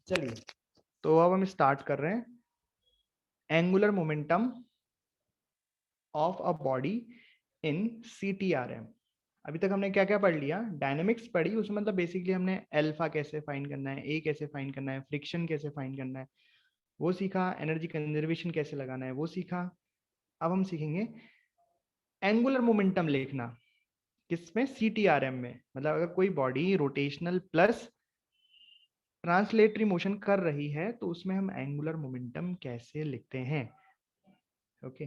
चलिए, तो अब हम स्टार्ट कर रहे हैं angular momentum of a body in CTRM। अभी तक हमने क्या क्या पढ़ लिया, डायनेमिक्स पढ़ी, उसमें मतलब बेसिकली हमने अल्फा कैसे फाइंड करना है, ए कैसे फाइंड करना है, फ्रिक्शन कैसे फाइंड करना है वो सीखा, एनर्जी कंजर्वेशन कैसे लगाना है वो सीखा। अब हम सीखेंगे एंगुलर मोमेंटम लिखना, किसमें, CTRM में। मतलब अगर कोई body rotational plus translatory motion कर रही है तो उसमें हम एंगुलर मोमेंटम कैसे लिखते हैं। ओके,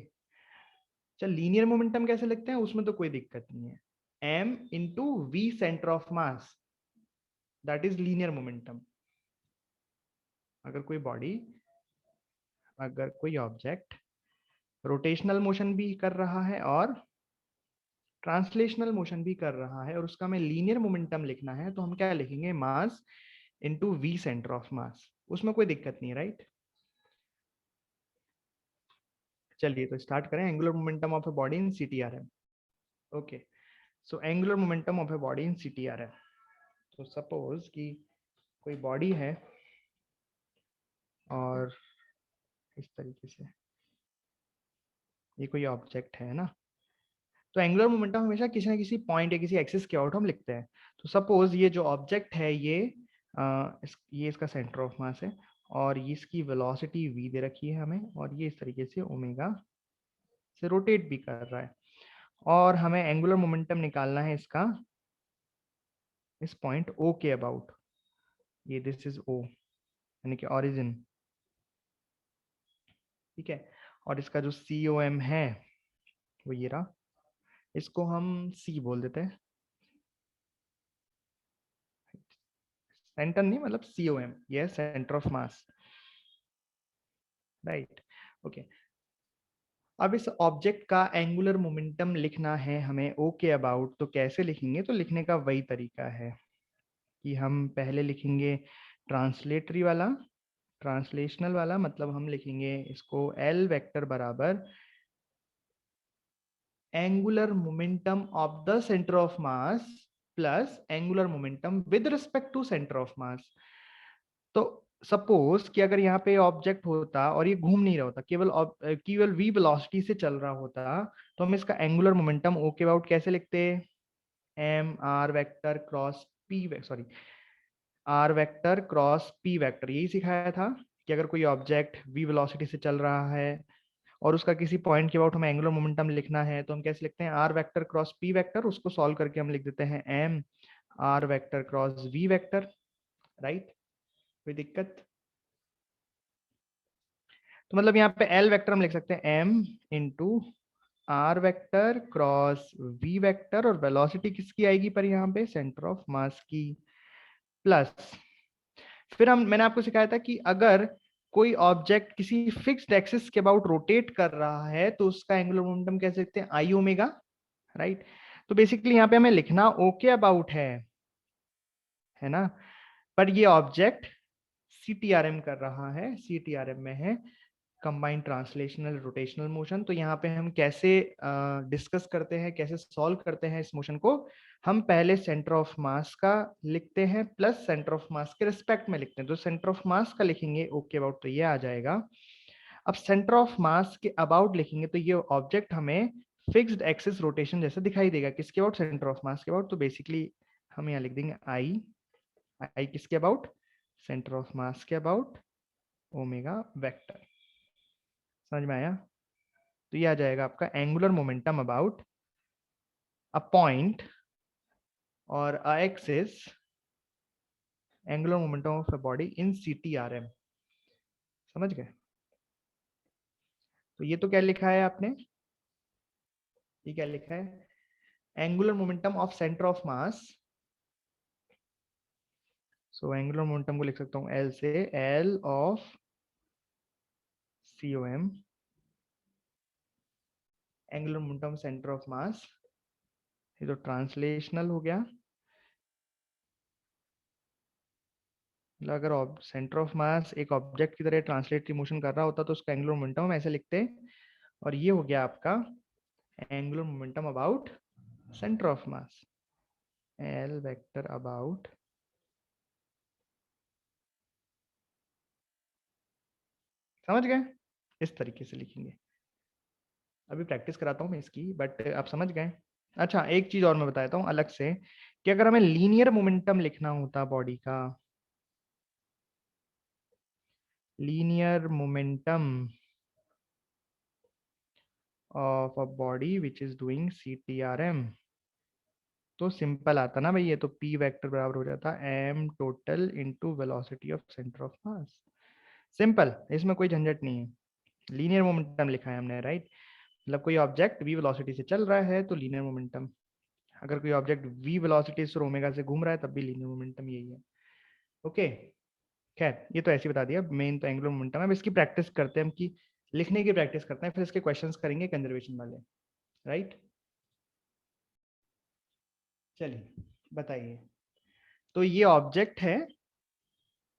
चल लीनियर मोमेंटम कैसे लिखते हैं, उसमें तो कोई दिक्कत नहीं है। m into v centre of mass, that is linear momentum. अगर कोई ऑब्जेक्ट रोटेशनल मोशन भी कर रहा है और ट्रांसलेशनल मोशन भी कर रहा है और उसका हमें लीनियर मोमेंटम लिखना है, तो हम क्या लिखेंगे, mass into v centre of mass. उसमें कोई दिक्कत नहीं, राइट। चलिए तो स्टार्ट करें, angular momentum of a body in CTRM। Okay, so angular momentum of a body in CTRM। तो सपोज कि कोई बॉडी है और इस तरीके से ये कोई ऑब्जेक्ट है ना, तो एंगुलर मोमेंटम हमेशा किसी ना किसी पॉइंट या किसी एक्सिस के आउट हम लिखते हैं। तो सपोज ये जो ऑब्जेक्ट है ये इसका सेंटर ऑफ मास है और इसकी वेलोसिटी v दे रखी है हमें, और ये इस तरीके से ओमेगा से रोटेट भी कर रहा है, और हमें एंगुलर मोमेंटम निकालना है इसका इस पॉइंट O के अबाउट। ये दिस इज O, यानी कि ऑरिजिन, ठीक है। और इसका जो COM है वो ये रहा, इसको हम C बोल देते हैं, सेंटर नहीं मतलब COM, ये centre of mass, right. Okay, अब इस ऑब्जेक्ट का एंगुलर मोमेंटम लिखना है हमें O के अबाउट, तो कैसे लिखेंगे, तो लिखने का वही तरीका है कि हम पहले लिखेंगे ट्रांसलेटरी वाला, ट्रांसलेशनल वाला, मतलब हम लिखेंगे इसको L वेक्टर बराबर angular momentum of the centre of mass plus angular momentum with respect to centre of mass. तो सपोज कि अगर यहाँ पे ऑब्जेक्ट होता और ये घूम नहीं रहा होता, केवल v वेलोसिटी से चल रहा होता, तो हम इसका एंगुलर मोमेंटम O के अबाउट कैसे लिखते, m r vector cross p, sorry r vector cross p vector, यही सिखाया था कि अगर कोई ऑब्जेक्ट v वेलोसिटी से चल रहा है और उसका किसी पॉइंट के अबाउट हमें एंगुलर मोमेंटम लिखना है, तो हम कैसे लिखते हैं, r vector cross p vector, उसको सॉल्व करके हम लिख देते हैं m r vector cross v vector, right. कोई दिक्कत, तो मतलब यहाँ पे L वेक्टर हम लिख सकते हैं m into r vector cross v vector, और वेलोसिटी किसकी आएगी पर यहाँ पे, सेंटर ऑफ मास की, प्लस फिर मैंने आपको सिखाया था कि अगर कोई ऑब्जेक्ट किसी फिक्स्ड एक्सिस के अबाउट रोटेट कर रहा है तो उसका एंगुलर मोमेंटम कैसे लिखते हैं, आई ओमेगा, राइट। तो बेसिकली यहाँ पे हमें लिखना ओ के अबाउट है ना, पर ये ऑब्जेक्ट CTRM कर रहा है, CTRM में है कंबाइंड ट्रांसलेशनल रोटेशनल मोशन। तो यहाँ पे हम कैसे डिस्कस करते हैं, कैसे सॉल्व करते हैं इस मोशन को, हम पहले सेंटर ऑफ मास का लिखते हैं प्लस सेंटर ऑफ मास के रिस्पेक्ट में लिखते हैं। तो सेंटर ऑफ मास का लिखेंगे ओके अबाउट, तो ये आ जाएगा। अब सेंटर ऑफ मास के अबाउट लिखेंगे तो ये ऑब्जेक्ट हमें फिक्स्ड एक्सिस रोटेशन जैसा दिखाई देगा, किसके अबाउट, सेंटर ऑफ मास के अबाउट। तो बेसिकली हम यहाँ लिख देंगे आई, आई किसके अबाउट, सेंटर ऑफ मास के अबाउट, ओमेगा वेक्टर। समझ में आया, तो ये आ जाएगा आपका angular momentum about a point और a axis, angular momentum of a body in CTRM। समझ गए, तो ये तो क्या लिखा है आपने, ये क्या लिखा है, angular momentum of centre of mass. So angular momentum को लिख सकता हूं L से, L of COM, angular momentum centre of मास, ये तो ट्रांसलेशनल हो गया। मतलब अगर सेंटर ऑफ मास एक ऑब्जेक्ट की तरह ट्रांसलेटरी मोशन कर रहा होता तो उसका एंगुलर मोमेंटम हम ऐसे लिखते हैं, और ये हो गया आपका angular momentum about centre of mass, L vector about समझ गए? इस तरीके से लिखेंगे। अभी प्रैक्टिस कराता हूँ मैं इसकी, बट आप समझ गए। अच्छा, एक चीज और मैं बताता हूँ अलग से, कि अगर हमें लीनियर मोमेंटम लिखना होता बॉडी का, linear momentum of a body which is doing CTRM, तो सिंपल आता ना भाई, ये तो P वेक्टर बराबर हो जाता m total into velocity of centre of mass. Simple, इसमें कोई झंझट नहीं है। लीनियर मोमेंटम लिखा है हमने, राइट? मतलब कोई ऑब्जेक्ट v वेलोसिटी से चल रहा है तो लीनियर मोमेंटम, अगर कोई ऑब्जेक्ट v वेलोसिटी से ओमेगा से घूम रहा है तब भी लीनियर मोमेंटम यही है। ओके, खैर ये तो ऐसे ही बता दिया, मेन तो एंगुलर मोमेंटम है। अब इसकी प्रैक्टिस करते हैं हम, कि लिखने की प्रैक्टिस करते हैं, फिर इसके क्वेश्चंस करेंगे कंजर्वेशन वाले, राइट? चलिए बताइए। तो ये ऑब्जेक्ट है,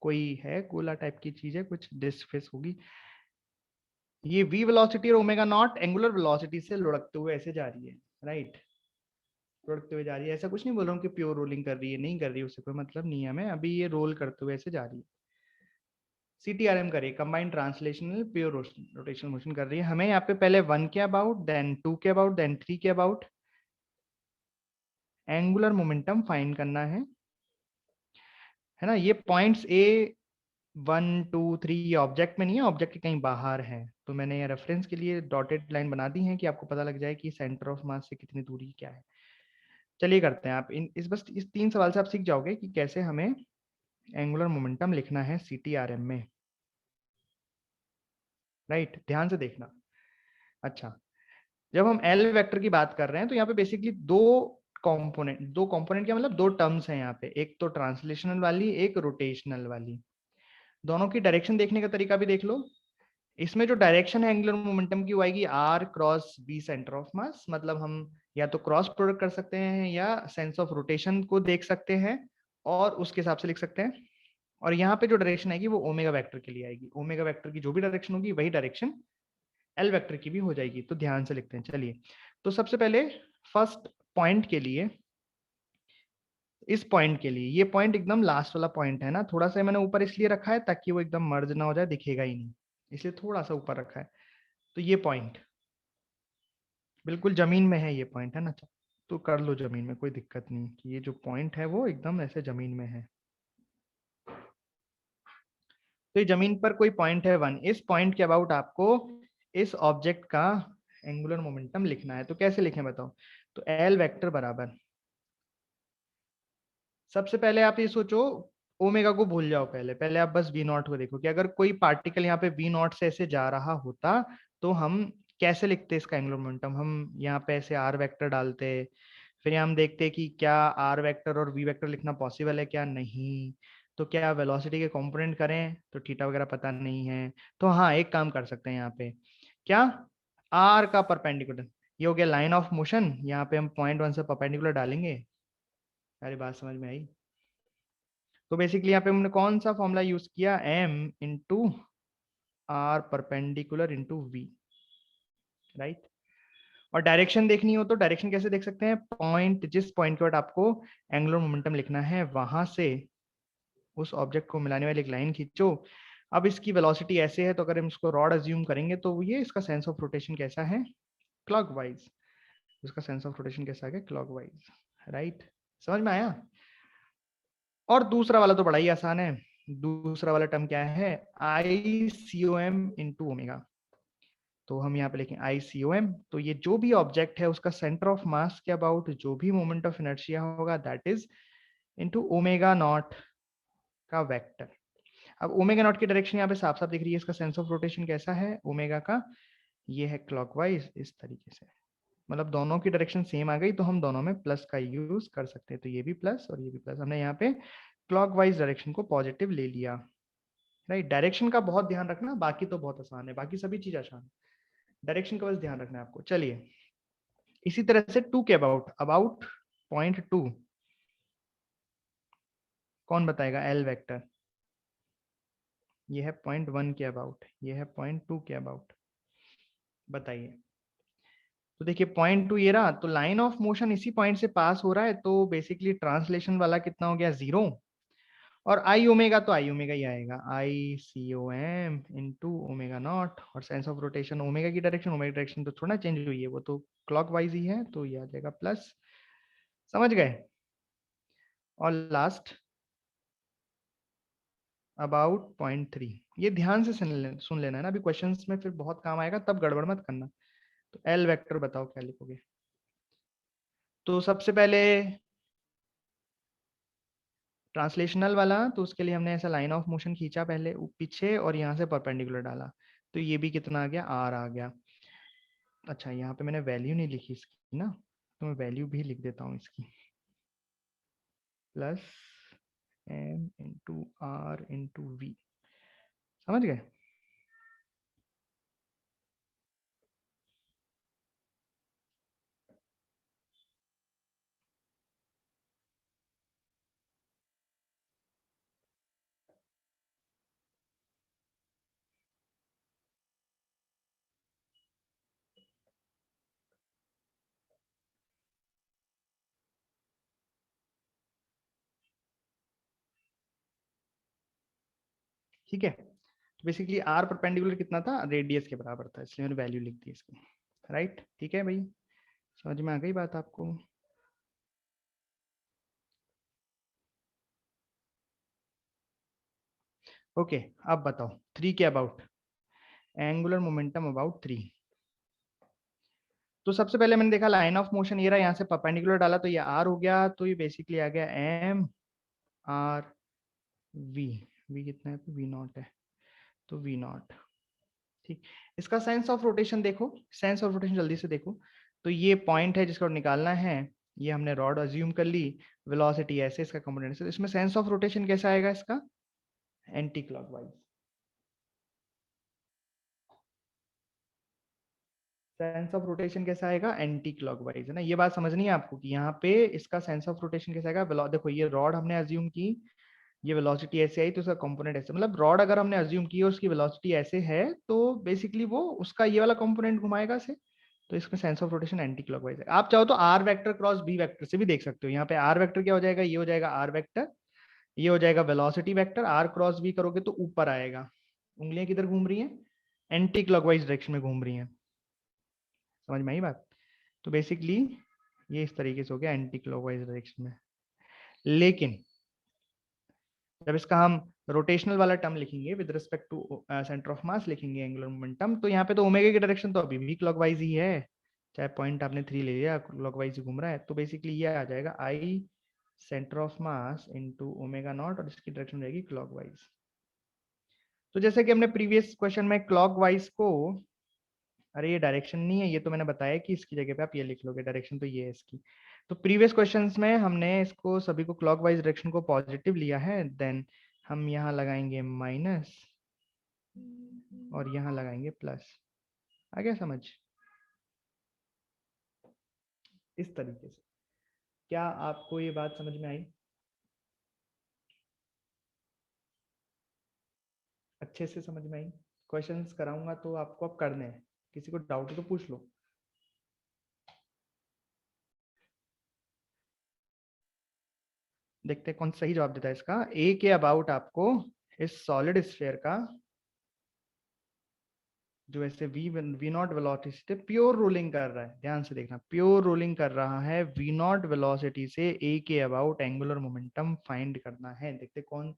कोई है गोला टाइप की चीज है, कुछ डिस्क फिश होगी। ये v वेलोसिटी और ओमेगा नॉट एंगुलर वेलोसिटी से लुढ़कते हुए ऐसे जा रही है, राइट? लुढ़कते हुए जा रही है, ऐसा कुछ नहीं बोल रहा हूँ कि प्योर रोलिंग कर रही है, नहीं कर रही है, उससे कोई मतलब नहीं है हमें। अभी ये रोल करते हुए ऐसे जा रही है, CTRM करिए, combined translational pure rotational motion कर रही है। हमें यहाँ पे पहले 1 के अबाउट, देन 2 के अबाउट, देन 3 के अबाउट एंगुलर मोमेंटम फाइंड करना है ना? ये पॉइंट्स A 1 2 3 ये ऑब्जेक्ट में नहीं है, ऑब्जेक्ट के कहीं बाहर है, तो मैंने ये रेफरेंस के लिए डॉटेड लाइन बना दी है कि आपको पता लग जाए कि सेंटर ऑफ मास से कितनी दूरी क्या है। चलिए करते हैं। आप बस इस 3 सवाल से आप सीख जाओगे कि कैसे हमें एंगुलर मोमेंटम लिखना है CTRM में, राइट? ध्यान से देखना। अच्छा, जब हम एल वेक्टर की बात कर रहे हैं तो यहाँ पे बेसिकली दो कंपोनेंट क्या मतलब दो टर्म्स हैं यहाँ पे, एक तो ट्रांसलेशनल वाली, एक रोटेशनल वाली। दोनों की डायरेक्शन देखने का तरीका भी देख लो। इसमें जो डायरेक्शन है एंगुलर मोमेंटम की वो आएगी R cross B centre of मास, मतलब हम या तो क्रॉस प्रोडक्ट कर सकते हैं या सेंस ऑफ रोटेशन को देख सकते हैं और उसके हिसाब से लिख सकते हैं। और यहाँ पे जो डायरेक्शन आएगी वो ओमेगा वेक्टर के लिए आएगी। ओमेगा वेक्टर की जो भी डायरेक्शन होगी वही डायरेक्शन एल वेक्टर की भी हो जाएगी। तो ध्यान से लिखते हैं। चलिए, तो सबसे पहले फर्स्ट पॉइंट के लिए, इस पॉइंट के लिए, ये पॉइंट एकदम लास्ट वाला पॉइंट है ना, थोड़ा सा मैंने ऊपर इसलिए रखा है ताकि वो एकदम मर्ज ना हो जाए, दिखेगा ही नहीं, इसलिए थोड़ा सा ऊपर रखा है। तो ये पॉइंट बिल्कुल जमीन में है, ये पॉइंट है ना, तो कर लो जमीन में, कोई दिक्कत नहीं कि ये जो पॉइंट है वो एकदम ऐसे जमीन में है। तो ये जमीन पर कोई पॉइंट है 1, इस पॉइंट के अबाउट आपको इस ऑब्जेक्ट का एंगुलर मोमेंटम लिखना है। तो कैसे लिखें बताओ? तो एल वेक्टर बराबर, सबसे पहले आप ये सोचो, ओमेगा को भूल जाओ, पहले पहले आप बस वी नॉट को देखो कि अगर कोई पार्टिकल यहाँ पे वी नॉट से ऐसे जा रहा होता तो हम कैसे लिखते इसका एंगुलर मोमेंटम? हम यहाँ पे ऐसे आर वेक्टर डालते, फिर हम देखते कि क्या आर वेक्टर और वी वेक्टर लिखना पॉसिबल है क्या, नहीं। तो क्या वेलोसिटी के कंपोनेंट करें? तो थीटा वगैरह पता नहीं है। तो हाँ, एक काम कर सकते हैं यहाँ पे, क्या, आर का परपेंडिकुलर, ये हो गया लाइन ऑफ मोशन, यहाँ पे हम पॉइंट 1 से परपेंडिकुलर डालेंगे। अरे बात समझ में आई? तो बेसिकली यहाँ पे हमने कौन सा फॉर्मूला यूज किया? m into r perpendicular into v, right? और डायरेक्शन देखनी हो तो डायरेक्शन कैसे देख सकते हैं? पॉइंट, जिस पॉइंट के बाद आपको एंगुलर मोमेंटम लिखना है वहां से उस ऑब्जेक्ट को मिलाने वाली एक लाइन खींचो। अब इसकी वेलोसिटी ऐसे है, तो अगर हम इसको रॉड अज्यूम करेंगे तो ये इसका सेंस ऑफ रोटेशन कैसा है? क्लॉकवाइज। इसका सेंस ऑफ रोटेशन कैसा है? Clockwise, right? समझ में आया? और दूसरा वाला तो बड़ा ही आसान है। दूसरा वाला टर्म क्या है? ICOM into omega. तो हम यहाँ पे लिखें ICOM, तो ये जो भी ऑब्जेक्ट है उसका सेंटर ऑफ मास के अबाउट जो भी मोमेंट ऑफ इनर्शिया होगा that is into omega not का वेक्टर। अब ओमेगा नॉट की डायरेक्शन यहाँ पे साफ साफ दिख रही है, इसका सेंस ऑफ रोटेशन कैसा है ओमेगा का? ये है क्लॉकवाइज, इस तरीके से। मतलब दोनों की डायरेक्शन सेम आ गई तो हम दोनों में प्लस का यूज कर सकते हैं। तो ये भी प्लस और ये भी प्लस, हमने यहाँ पे क्लॉकवाइज डायरेक्शन को पॉजिटिव ले लिया, राइट? डायरेक्शन का बहुत ध्यान रखना, बाकी तो बहुत आसान है, बाकी सभी चीज आसान है, डायरेक्शन का बस ध्यान रखना है आपको। चलिए, इसी तरह से 2 के अबाउट, अबाउट पॉइंट 2, कौन बताएगा? L vector. ये है पॉइंट 1 के अबाउट, ये है पॉइंट 2 के अबाउट, बताइए। तो देखिए पॉइंट 2 ये रहा, तो लाइन ऑफ मोशन इसी पॉइंट से पास हो रहा है, तो बेसिकली ट्रांसलेशन वाला कितना हो गया? 0। और आई ओमेगा तो आई ओमेगा ही आएगा, I C O M into omega naught, और सेंस ऑफ रोटेशन ओमेगा की डायरेक्शन, ओमेगा डायरेक्शन तो थोड़ा चेंज हुई है, वो तो क्लॉक वाइज ही है, तो ये आ जाएगा प्लस। समझ गए? और लास्ट अबाउट 0.3, ये ध्यान से सुन लेना है ना, अभी क्वेश्चंस में फिर बहुत काम आएगा, तब गड़बड़ मत करना। तो एल वेक्टर बताओ क्या लिखोगे? तो सबसे पहले ट्रांसलेशनल वाला, तो उसके लिए हमने ऐसा लाइन ऑफ मोशन खींचा पहले पीछे, और यहाँ से परपेंडिकुलर डाला, तो ये भी कितना आ गया, आर आ गया। अच्छा, यहाँ पे मैंने वैल्यू नहीं लिखी इसकी ना, तो मैं वैल्यू भी लिख देता हूँ इसकी, plus m into r into v. समझ गए? ठीक है, तो बेसिकली आर परपेंडिकुलर कितना था, रेडियस के बराबर था, इसलिए मैंने वैल्यू लिख दी इसकी। राइट, ठीक है भाई, समझ में आ गई बात आपको? ओके, अब बताओ थ्री के about, angular momentum about three. तो सबसे पहले मैंने देखा लाइन ऑफ मोशन ये रहा, यहाँ से परपेंडिकुलर डाला तो ये आर हो गया, तो ये बेसिकली आ गया एम आर वी। वी कितना है, वी नॉट है, तो वी नॉट। ठीक, इसका सेंस ऑफ रोटेशन देखो, सेंस ऑफ रोटेशन जल्दी से देखो। तो ये पॉइंट है जिसको निकालना है, ये हमने रॉड अज्यूम कर ली, वेलोसिटी ऐसे, इसका कंपोनेंट है, तो इसमें सेंस ऑफ रोटेशन कैसा आएगा इसका, anti clockwise. Sense of rotation कैसा आएगा, एंटी क्लॉकवाइज, है ना? ये बात समझनी है आपको कि यहाँ पे इसका सेंस ऑफ रोटेशन कैसा आएगा, देखो ये रॉड हमने अज्यूम की, ये वेलोसिटी ऐसे आई, तो उसका कंपोनेंट ऐसे, मतलब रॉड अगर हमने अज्यूम की और उसकी वेलोसिटी ऐसे है, तो बेसिकली वो उसका ये वाला कंपोनेंट घुमाएगा से, तो इसमें sense of rotation anti clockwise है। आप चाहो तो r vector cross b vector से भी देख सकते हो। यहाँ पे आर वेक्टर क्या हो जाएगा, ये हो जाएगा आर वेक्टर, ये हो जाएगा velocity vector, r cross b करोगे तो ऊपर आएगा। उंगलियां किधर घूम रही हैं, एंटी क्लॉकवाइज डायरेक्शन में घूम रही हैं। समझ में आई बात? तो बेसिकली ये इस तरीके से हो गया एंटी क्लॉकवाइज डायरेक्शन में। लेकिन जब इसका हम रोटेशनल वाला टर्म लिखेंगे with respect to centre of mass लिखेंगे एंगुलर मोमेंटम, तो यहाँ पे तो ओमेगा की डायरेक्शन तो अभी भी क्लॉकवाइज ही है, चाहे पॉइंट आपने 3 ले लिया, क्लॉकवाइज ही घूम रहा है, तो बेसिकली ये आ जाएगा I centre of mass into omega naught, और इसकी डायरेक्शन रहेगी क्लॉकवाइज। तो जैसे कि हमने प्रीवियस क्वेश्चन में क्लॉकवाइज को, अरे ये डायरेक्शन नहीं है, ये तो मैंने बताया कि इसकी जगह पे आप ये लिख लोगे, डायरेक्शन तो ये है इसकी। तो प्रीवियस क्वेश्चंस में हमने इसको सभी को क्लॉकवाइज डायरेक्शन को पॉजिटिव लिया है, देन हम यहाँ लगाएंगे माइनस और यहाँ लगाएंगे प्लस। आ गया समझ? इस तरीके से। क्या आपको ये बात समझ में आई? अच्छे से समझ में आई? क्वेश्चंस कराऊंगा तो आपको अब करने हैं, किसी को डाउट हो तो पूछ लो। देखते हैं कौन सही जवाब देता है इसका। ए के अबाउट आपको इस सॉलिड स्फीयर का जो ऐसे वी नॉट वेलोसिटी से प्योर रोलिंग कर रहा है, ध्यान से देखना, प्योर रोलिंग कर रहा है, वी नॉट वेलोसिटी से ए के अबाउट एंगुलर मोमेंटम फाइंड करना है। देखते कौन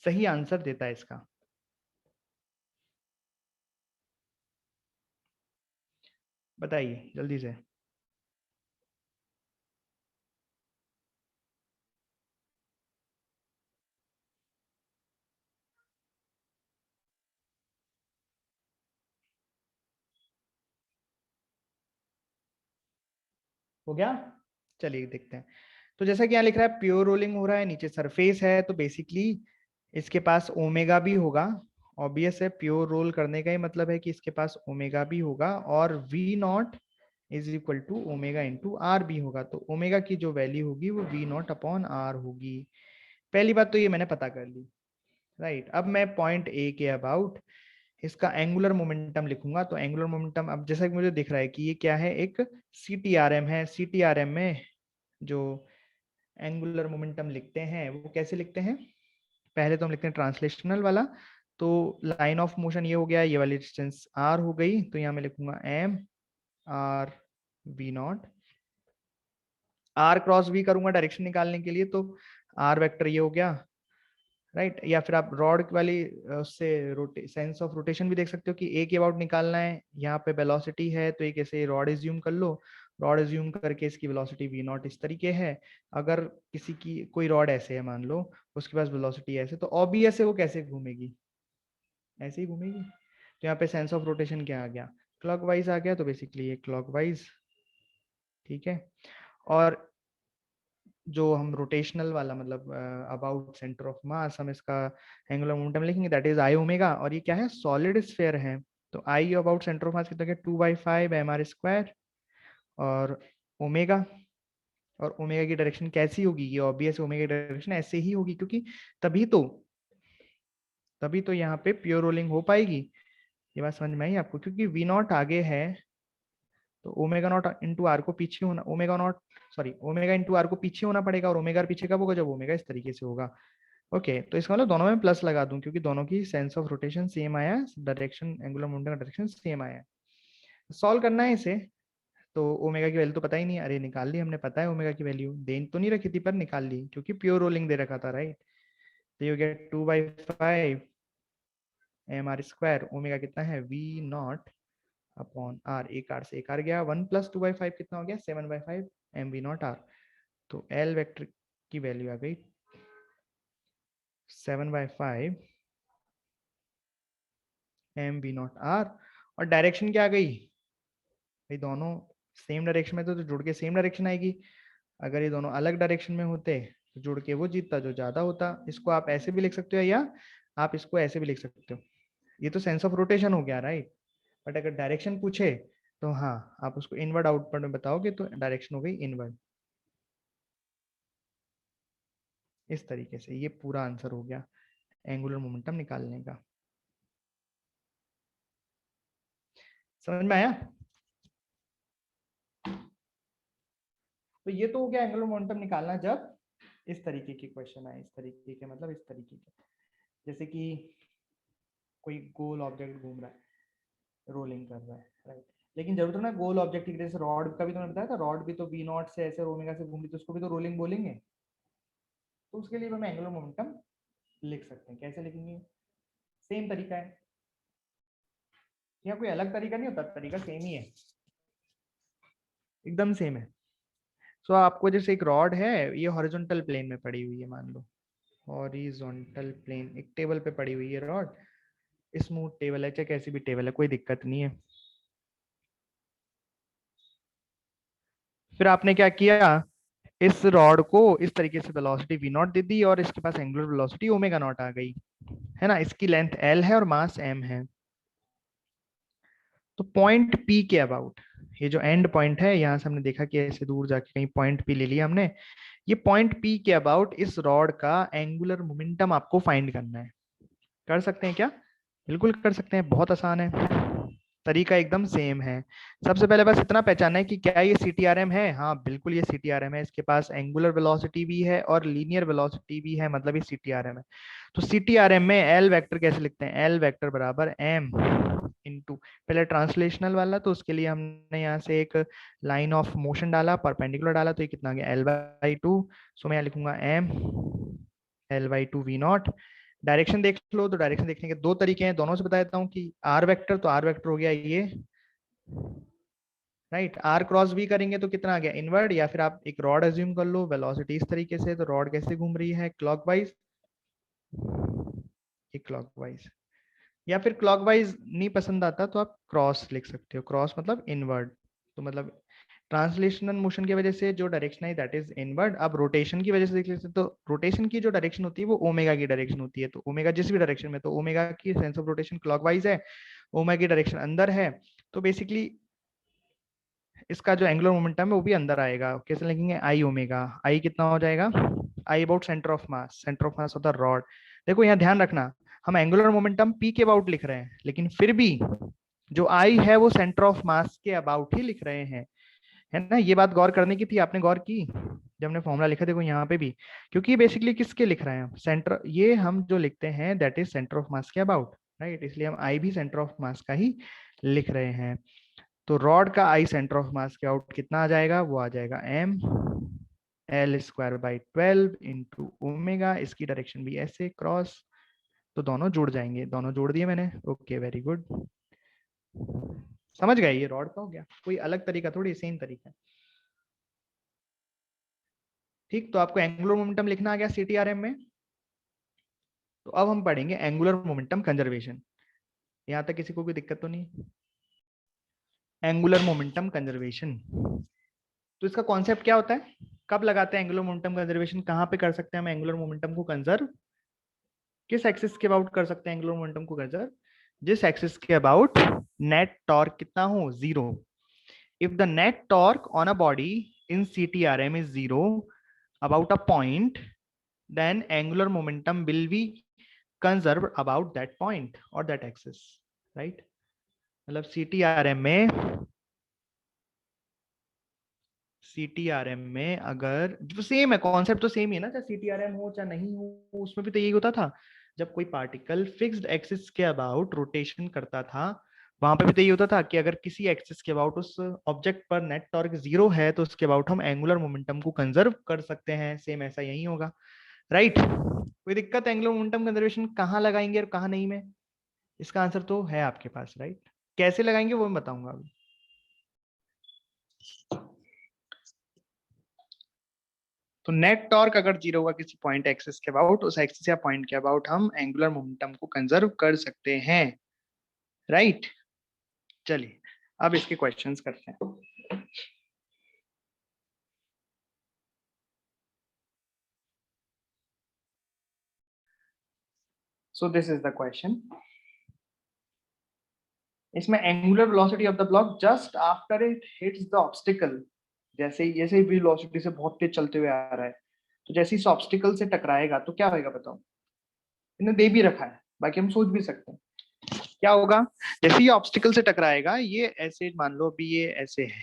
सही आंसर देता है इसका। बताइए जल्दी से। हो गया? चलिए देखते हैं। तो जैसा कि यहाँ लिख रहा है प्योर रोलिंग हो रहा है, नीचे सरफेस है, तो बेसिकली इसके पास ओमेगा भी होगा। ऑब्वियस है, प्योर रोल करने का ही मतलब है कि इसके पास ओमेगा भी होगा, और v naught is equal to omega into r भी होगा, तो ओमेगा की जो वैल्यू होगी वो वी नॉट अपॉन आर होगी। पहली बात तो ये मैंने पता कर ली। राइट, अब मैं पॉइंट ए के अबाउट इसका एंगुलर मोमेंटम लिखूंगा। तो एंगुलर मोमेंटम अब जैसा कि मुझे दिख रहा है कि ये क्या है, एक सीटीआरएम है। सीटीआरएम में जो एंगुलर मोमेंटम लिखते हैं वो कैसे लिखते हैं, पहले तो हम लिखते हैं ट्रांसलेशनल वाला, तो लाइन ऑफ मोशन ये हो गया, ये वाली डिस्टेंस r हो गई, तो यहाँ मैं लिखूंगा m r v not. r cross v करूंगा डायरेक्शन निकालने के लिए, तो r वेक्टर ये हो गया, राइट। या फिर आप रॉड वाली उससे सेंस ऑफ रोटेशन भी देख सकते हो कि a के अबाउट निकालना है, यहाँ पे वेलोसिटी है तो एक ऐसे रॉड एज्यूम कर लो, रॉड एज्यूम करके इसकी वेलोसिटी v नॉट इस तरीके है। अगर किसी की कोई रॉड ऐसे है मान लो, उसके पास वेलोसिटी ऐसे, तो ऑब्वियस है वो कैसे घूमेगी, ऐसे ही घूमेगी। तो यहाँ पे सेंस ऑफ रोटेशन क्या आ गया, क्लॉकवाइज आ गया, तो बेसिकली ये क्लॉकवाइज, ठीक है। और जो हम रोटेशनल वाला मतलब अबाउट सेंटर ऑफ मास, हम इसका एंगुलर मोमेंटम लिखेंगे, दैट इज आई ओमेगा। और ये क्या है, सॉलिड स्फीयर है, तो आई अबाउट सेंटर ऑफ मास कितना, 2/5 mr स्क्वायर, और ओमेगा, और ओमेगा की डायरेक्शन कैसी होगी, ये ऑब्वियस ओमेगा की डायरेक्शन ऐसे ही होगी, क्योंकि तभी तो यहाँ पे प्योर रोलिंग हो पाएगी। ये बात समझ में आई आपको, क्योंकि वी नॉट आगे है, तो ओमेगा नॉट इंटू आर को पीछे होना, ओमेगा इंटू आर को पीछे होना पड़ेगा, और ओमेगा पीछे कब होगा, जब ओमेगा इस तरीके से होगा। ओके, तो इसका मतलब दोनों में प्लस लगा दूं, क्योंकि दोनों की सेंस ऑफ रोटेशन सेम आया, डायरेक्शन एंगुलर मोमेंटम का डायरेक्शन सेम आया। सॉल्व करना है इसे, तो ओमेगा की वैल्यू तो पता ही नहीं, अरे निकाल ली हमने, पता है ओमेगा की वैल्यू, दे तो नहीं रखी थी पर निकाल ली, क्योंकि प्योर रोलिंग दे रखा था, राइट। तो ये हो गया 2/5 mr स्क्वायर, ओमेगा कितना है v नॉट अपॉन आर, एक आर से एक आर गया, 1 + 2/5 कितना हो गया, 7/5 एम वी नॉट आर। तो एल वेक्टर की वैल्यू आ गई 7/5 एम वी नॉट आर। और डायरेक्शन क्या आ गई भाई, दोनों सेम डायरेक्शन में तो जुड़ के सेम डायरेक्शन आएगी। अगर ये दोनों अलग डायरेक्शन में होते तो जुड़ के वो जीतता जो ज्यादा होता। इसको आप ऐसे भी लिख सकते हो, या आप इसको ऐसे भी लिख सकते हो, ये तो सेंस ऑफ रोटेशन हो गया, राइट। बट अगर डायरेक्शन पूछे तो हाँ, आप उसको इनवर्ड आउटवर्ड में बताओगे तो डायरेक्शन हो गई इनवर्ड। इस तरीके से ये पूरा आंसर हो गया एंगुलर मोमेंटम निकालने का। समझ में आया? तो ये तो हो गया एंगुलर मोमेंटम निकालना जब इस तरीके के क्वेश्चन आए, इस तरीके के मतलब इस तरीके के, जैसे कि कोई गोल ऑब्जेक्ट घूम रहा है, रोलिंग कर रहा है, राइट। लेकिन जरूरत है ना गोल ऑब्जेक्ट की, जैसे रॉड का भी तो मैंने बताया था, रॉड भी तो वी नॉट से ऐसे ओमेगा से घूम रही, तो उसको भी तो रोलिंग बोलेंगे। तो उसके लिए हम एंगुलर मोमेंटम लिख सकते हैं, कैसे लिखेंगे, सेम तरीका है, यहाँ कोई अलग तरीका नहीं होता, तरीका सेम ही है, एकदम सेम है। सो आपको जैसे एक रॉड है, ये हॉरिजॉन्टल प्लेन में पड़ी हुई है, मान लो हॉरिजॉन्टल प्लेन, एक टेबल पे पड़ी हुई है रॉड, स्मूथ टेबल है चाहे कैसी भी टेबल है, कोई दिक्कत नहीं है। फिर आपने क्या किया, इस रॉड को इस तरीके से वेलोसिटी वी नॉट दे दी, और इसके पास एंगुलर वेलोसिटी ओमेगा नॉट आ गई, है ना। इसकी लेंथ एल है और मास एम है। तो पॉइंट पी के अबाउट, ये जो एंड पॉइंट है, यहां से हमने देखा कि ऐसे दूर जाके कहीं पॉइंट पी ले लिया हमने, ये पॉइंट पी के अबाउट इस रॉड का एंगुलर मोमेंटम आपको फाइंड करना है। कर सकते हैं क्या? बिल्कुल कर सकते हैं, बहुत आसान है, तरीका एकदम सेम है। सबसे पहले बस इतना पहचाना है कि क्या ये CTRM है, हाँ बिल्कुल ये CTRM है, इसके पास एंगुलर वेलोसिटी भी है और लीनियर वेलोसिटी भी है, मतलब ये CTRM है। तो CTRM में एल वेक्टर कैसे लिखते हैं, एल वेक्टर बराबर एम इंटू, पहले ट्रांसलेशनल वाला, तो उसके लिए हमने यहाँ से एक लाइन ऑफ मोशन डाला, परपेंडिकुलर डाला, तो ये कितना आ गया L/2। सो मैं यहाँ लिखूंगा M L/2 we not. Direction देख लो, तो डायरेक्शन देखने के दो तरीके हैं, दोनों से बता देता हूँ कि आर वेक्टर, तो आर वेक्टर हो गया ये, राइट। आर क्रॉस भी करेंगे तो कितना आ गया इनवर्ड, या फिर आप एक रॉड एज्यूम कर लो, वेलोसिटी इस तरीके से, तो रॉड कैसे घूम रही है क्लॉकवाइज, ये क्लॉकवाइज। या फिर क्लॉकवाइज नहीं पसंद आता तो आप क्रॉस लिख सकते हो, क्रॉस मतलब इनवर्ड। तो मतलब ट्रांसलेशनल मोशन की वजह से जो डायरेक्शन है दैट इज इनवर्ड। अब रोटेशन की वजह से देख लेते, तो रोटेशन की जो डायरेक्शन होती है वो ओमेगा की डायरेक्शन होती है, तो ओमेगा जिस भी डायरेक्शन में, तो ओमेगा की सेंस ऑफ रोटेशन क्लॉकवाइज है, ओमेगा की डायरेक्शन अंदर है, तो बेसिकली इसका जो एंगुलर मोमेंटम है वो भी अंदर आएगा। कैसे लिखेंगे, आई ओमेगा, आई कितना हो जाएगा, आई about centre of mass, centre of मास होता है रॉड। देखो यहाँ ध्यान रखना, हम एंगुलर मोमेंटम पी के अबाउट लिख रहे हैं, लेकिन फिर भी जो आई है वो सेंटर ऑफ मास के अबाउट ही लिख रहे हैं, है ना। ये बात गौर करने की थी, आपने गौर की जब हमने फॉर्मूला लिखा, देखो यहाँ पे भी, क्योंकि ये बेसिकली किसके लिख रहे हैं हम, सेंटर, ये हम जो लिखते हैं दैट इज सेंटर ऑफ मास के अबाउट, राइट, इसलिए हम आई भी सेंटर ऑफ मास का ही लिख रहे हैं। तो रॉड का आई सेंटर ऑफ मास के आउट कितना आ जाएगा, वो आ जाएगा m l square by 12 into omega, इसकी डायरेक्शन भी ऐसे क्रॉस, तो दोनों जुड़ जाएंगे, दोनों जोड़ दिए मैंने, ओके वेरी गुड, समझ गए, ये रॉड का हो गया, कोई अलग तरीका थोड़ी, सेम तरीका। ठीक, तो आपको एंगुलर मोमेंटम लिखना आ गया सीटीआरएम में। तो अब हम पढ़ेंगे एंगुलर मोमेंटम कंजर्वेशन। यहां तक किसी को कोई दिक्कत तो नहीं? एंगुलर मोमेंटम कंजर्वेशन, तो इसका कॉन्सेप्ट क्या होता है, कब लगाते हैं एंगुलर मोमेंटम कंजर्वेशन, कहां पे कर सकते हैं हम एंगुलर मोमेंटम को कंजर्व, किस एक्सिस के अबाउट कर सकते हैं एंगुलर मोमेंटम को कंजर्व, जिस एक्सिस के अबाउट नेट टॉर्क कितना हो, zero. If the net torque on a body in CTRM is zero about a point, then angular momentum will be conserved about that point or that axis, right? मतलब CTRM में अगर जो same है, concept तो same ही है ना, चाहे CTRM हो चाहे नहीं हो, उसमें भी तो यही होता था, जब कोई पार्टिकल फिक्स्ड एक्सिस के अबाउट रोटेशन करता था, वहां पे भी तो यही होता था कि अगर किसी एक्सिस के अबाउट उस ऑब्जेक्ट पर नेट टॉर्क जीरो है, तो उसके अबाउट हम एंगुलर मोमेंटम को कंजर्व कर सकते हैं, सेम ऐसा यही होगा, राइट। कोई दिक्कत, एंगुलर मोमेंटम कंजर्वेशन कहाँ लगाएंगे और कहाँ नहीं में, इसका आंसर तो है आपके पास, राइट। कैसे लगाएंगे वो मैं बताऊंगा अभी। तो नेट टॉर्क अगर जीरो होगा किसी पॉइंट एक्सिस के अबाउट, उस एक्सिस या पॉइंट के अबाउट हम एंगुलर मोमेंटम को कंजर्व कर सकते हैं, राइट। चलिए अब इसके क्वेश्चंस करते हैं। So this is the question, इसमें angular velocity of the block just after it hits the obstacle, जैसे ही वेलोसिटी से बहुत तेज चलते हुए आ रहा है, तो जैसे इस ऑब्स्टिकल से टकराएगा तो क्या होगा बताओ, इन्हें दे भी रखा है, बाकी हम सोच भी सकते हैं क्या होगा। जैसे ये ऑब्स्टिकल से टकराएगा, ये ऐसे मान लो अभी ये ऐसे है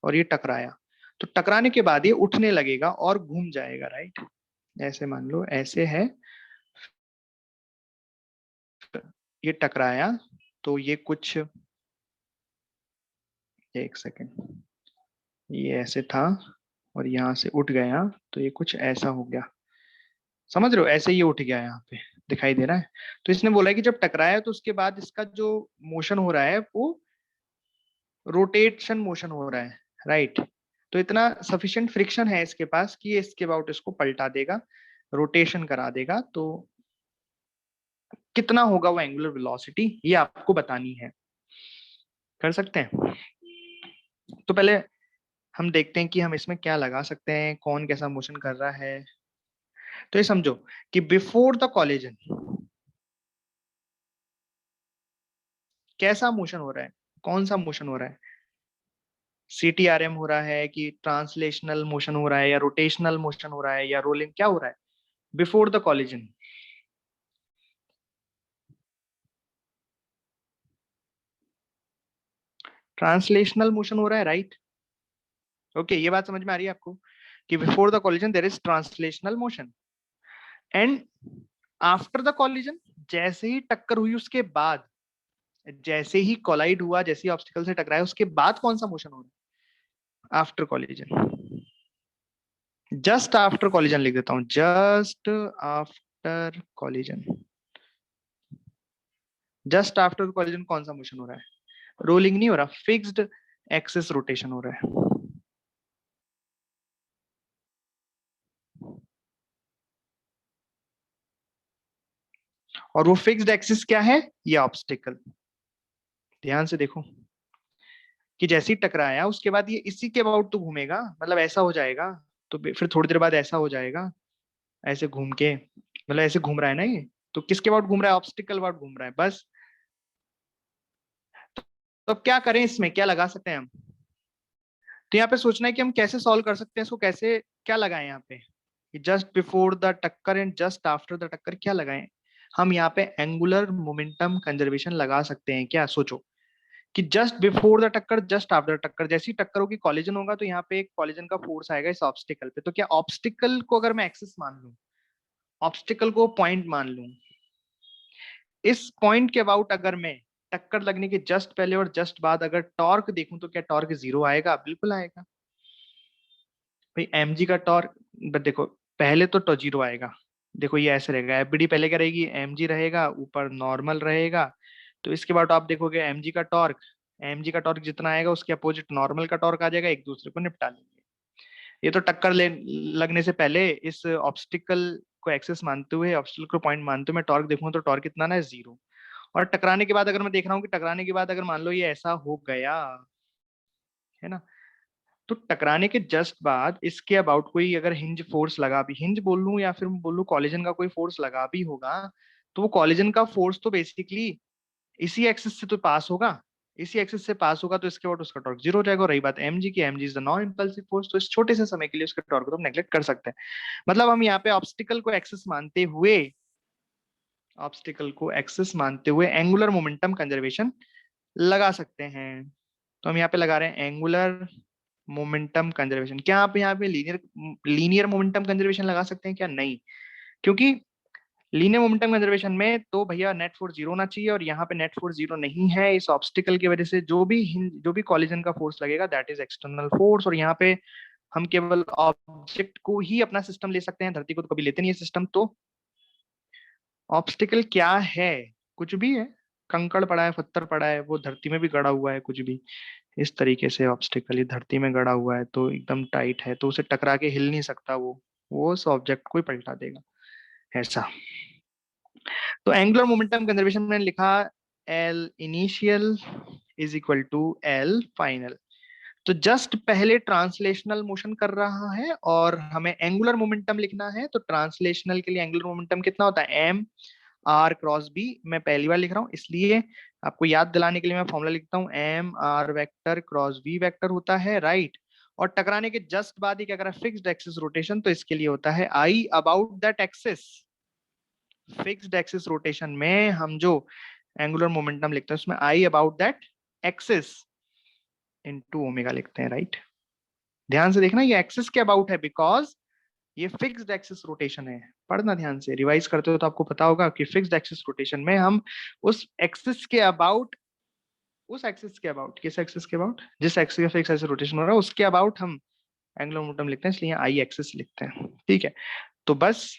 और ये टकराया, तो टकराने के बाद ये उठने लगेगा और घूम जाएगा, राइट। ऐसे मान लो ऐसे है, ये टकराया, तो ये कुछ, एक सेकेंड, ये ऐसे था और यहाँ से उठ गया, तो ये कुछ ऐसा हो गया, समझ रहे हो, ऐसे ये उठ गया, यहाँ पे दिखाई दे रहा है। तो इसने बोला है कि जब टकराया तो उसके बाद इसका जो मोशन हो रहा है वो रोटेशन मोशन हो रहा है, राइट। तो इतना सफिशिएंट फ्रिक्शन है इसके पास कि ये इसके अबाउट इसको पलटा देगा, रोटेशन करा देगा। तो कितना होगा वो एंगुलर वेलोसिटी, ये आपको बतानी है, कर सकते हैं। तो पहले हम देखते हैं कि हम इसमें क्या लगा सकते हैं, कौन कैसा मोशन कर रहा है। तो ये समझो कि बिफोर द कॉलिजन कैसा मोशन हो रहा है, कौन सा मोशन हो रहा है, CTRM हो रहा है कि ट्रांसलेशनल मोशन हो रहा है या रोटेशनल मोशन हो रहा है या रोलिंग, क्या हो रहा है before the collision. Translational motion हो रहा है, राइट। ओके, ये बात समझ में आ रही है आपको कि before the collision there is translational motion, and after the collision, जैसे ही टक्कर हुई उसके बाद, जैसे ही कोलाइड हुआ, जैसे ही ऑब्स्टिकल से टकराया उसके बाद कौन सा मोशन हो रहा है, after collision. Just after collision लिख देता हूं, just after collision. Just after collision कौन सा मोशन हो रहा है, रोलिंग नहीं हो रहा, फिक्स्ड एक्सिस रोटेशन हो रहा है। और वो फिक्स्ड एक्सिस क्या है, ये ऑब्स्टिकल। ध्यान से देखो कि जैसे ही टकराया उसके बाद ये इसी के अबाउट तो घूमेगा, मतलब ऐसा हो जाएगा, तो फिर थोड़ी देर बाद ऐसा हो जाएगा, ऐसे घूम के, मतलब ऐसे घूम रहा है ना ये, तो किसके अबाउट घूम रहा है, ऑब्स्टिकल अबाउट घूम रहा है बस। तो अब क्या करें, इसमें क्या लगा सकते हैं हम, तो यहाँ पे सोचना है कि हम कैसे सॉल्व कर सकते हैं इसको, कैसे क्या लगाएं यहाँ पे, जस्ट बिफोर द टक्कर एंड जस्ट आफ्टर द टक्कर क्या लगाएं। हम यहाँ पे एंगुलर मोमेंटम कंजर्वेशन लगा सकते हैं क्या, सोचो कि जस्ट बिफोर द टक्कर, जस्ट आफ्टर टक्कर, जैसी टक्कर होगी कॉलिजन होगा, तो यहाँ पे एक कॉलिजन का फोर्स आएगा इस ऑब्स्टिकल पे। तो क्या ऑब्स्टिकल को अगर मैं एक्सिस मान लूं, ऑब्स्टिकल को पॉइंट मान लूं, इस पॉइंट के अबाउट अगर मैं टक्कर लगने के जस्ट पहले और जस्ट बाद अगर टॉर्क देखूं, तो क्या टॉर्क जीरो आएगा? बिल्कुल आएगा भाई। एमजी का टॉर्क, बट देखो पहले तो जीरो आएगा। देखो ये ऐसे रहेगा, एफबीडी पहले क्या रहेगी, एमजी रहेगा, ऊपर नॉर्मल रहेगा। तो इसके बाद आप देखोगे एमजी का टॉर्क जितना आएगा उसके अपोजिट नॉर्मल का टॉर्क आ जाएगा, एक दूसरे को निपटा लेंगे। ये तो टक्कर ले लगने से पहले इस ऑब्स्टिकल को एक्सेस मानते हुए, ऑब्स्टिकल को पॉइंट मानते हुए मैं टॉर्क देखूंगा तो टॉर्क कितना ना है, जीरो। और टकराने के बाद अगर मैं देख रहा हूँ कि टकराने के बाद अगर मान लो ये ऐसा हो गया है ना, तो टकराने के जस्ट बाद इसके अबाउट कोई अगर हिंज फोर्स लगा भी, हिंज बोल लूं या फिर बोल लूं कॉलिजन का कोई फोर्स लगा भी होगा, तो वो कॉलिजन का फोर्स तो बेसिकली इसी एक्सिस से तो पास होगा, इसी एक्सिस से पास होगा, तो इसके बाद उसका टॉर्क जीरो हो जाएगा। और रही बात एमजी की, MG is the non impulsive force, तो इस छोटे से समय के लिए उसके टॉर्क को तो नेग्लेक्ट कर सकते हैं। मतलब हम यहाँ पे ऑब्स्टिकल को एक्सिस मानते हुए, ऑब्स्टिकल को एक्सिस मानते हुए एंगुलर मोमेंटम कंजर्वेशन लगा सकते हैं। तो हम यहाँ पे लगा रहे हैं एंगुलर मोमेंटम कंजर्वेशन। क्या आप यहाँ पे लीनियर लीनियर मोमेंटम कंजर्वेशन लगा सकते हैं क्या? नहीं, क्योंकि लीनियर मोमेंटम कंजर्वेशन में तो भैया नेट फोर्स जीरो होना चाहिए, और यहाँ पे नेट फोर्स जीरो नहीं है। इस ऑब्स्टिकल की वजह से जो भी कॉलिजन का फोर्स लगेगा दैट इज एक्सटर्नल फोर्स। और यहाँ पे हम केवल ऑब्जेक्ट को ही अपना सिस्टम ले सकते हैं, धरती को तो कभी लेते नहीं है सिस्टम। तो ऑब्स्टिकल क्या है? कुछ भी है, कंकड़ पड़ा है, पत्थर पड़ा है, वो धरती में भी गड़ा हुआ है, कुछ भी इस तरीके से ऑब्स्टिकल ये धरती में गड़ा हुआ है तो एकदम टाइट है, तो उसे टकरा के हिल नहीं सकता, वो उस ऑब्जेक्ट को ही पलटा देगा, ऐसा। तो एंगुलर मोमेंटम कंजर्वेशन में लिखा L initial is equal to L final. तो जस्ट पहले ट्रांसलेशनल मोशन कर रहा है और हमें एंगुलर मोमेंटम लिखना है, तो ट्रांसलेशनल के लिए एंगुलर मोमेंटम कितना होता है, एम आर क्रॉस बी। मैं पहली बार लिख रहा हूँ इसलिए आपको याद दिलाने के लिए मैं फॉर्मूला लिखता हूँ, m r vector cross b vector होता है, राइट। और टकराने के जस्ट बाद ही क्या करा, फिक्स्ड एक्सिस रोटेशन, तो इसके लिए होता है आई about that axis. Fixed axis rotation में हम जो एंगुलर मोमेंटम लिखते हैं उसमें आई about that axis into omega लिखते हैं, राइट। ध्यान से देखना, ये एक्सिस के अबाउट है बिकॉज ये फिक्स्ड एक्सिस रोटेशन है। पढ़ना ध्यान से, रिवाइज करते हो तो आपको पता होगा कि फिक्स्ड एक्सिस रोटेशन में हम उस एक्सिस के अबाउट, उस एक्सिस के अबाउट, किस एक्सिस के अबाउट, जिस एक्सिस का फिक्स एक्सिस रोटेशन हो रहा है उसके अबाउट हम एंगुलर मोमेंटम लिखते हैं, इसलिए आई एक्सिस लिखते हैं, ठीक है। तो बस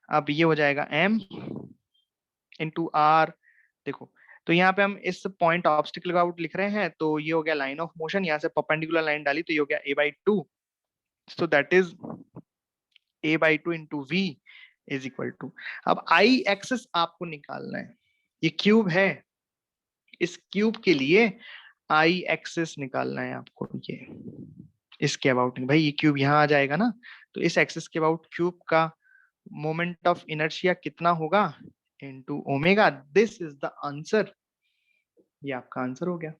अब ये हो जाएगा m इंटू आर। देखो तो यहाँ पे हम इस पॉइंट ऑब्स्टिकल का आउट लिख रहे हैं, तो ये हो गया लाइन ऑफ मोशन, यहाँ से परपेंडिकुलर लाइन डाली तो ये हो गया a/2, so that is a/2 into v is equal to. अब आई एक्सिस आपको निकालना है, ये क्यूब है, इस क्यूब के लिए आई एक्सिस निकालना है आपको, ये इसके अबाउट नहीं भाई, ये क्यूब यहाँ आ जाएगा ना, तो इस एक्सिस के अबाउट क्यूब का मोमेंट ऑफ इनर्शिया कितना होगा, into omega. This is the answer, ये आपका आंसर हो गया।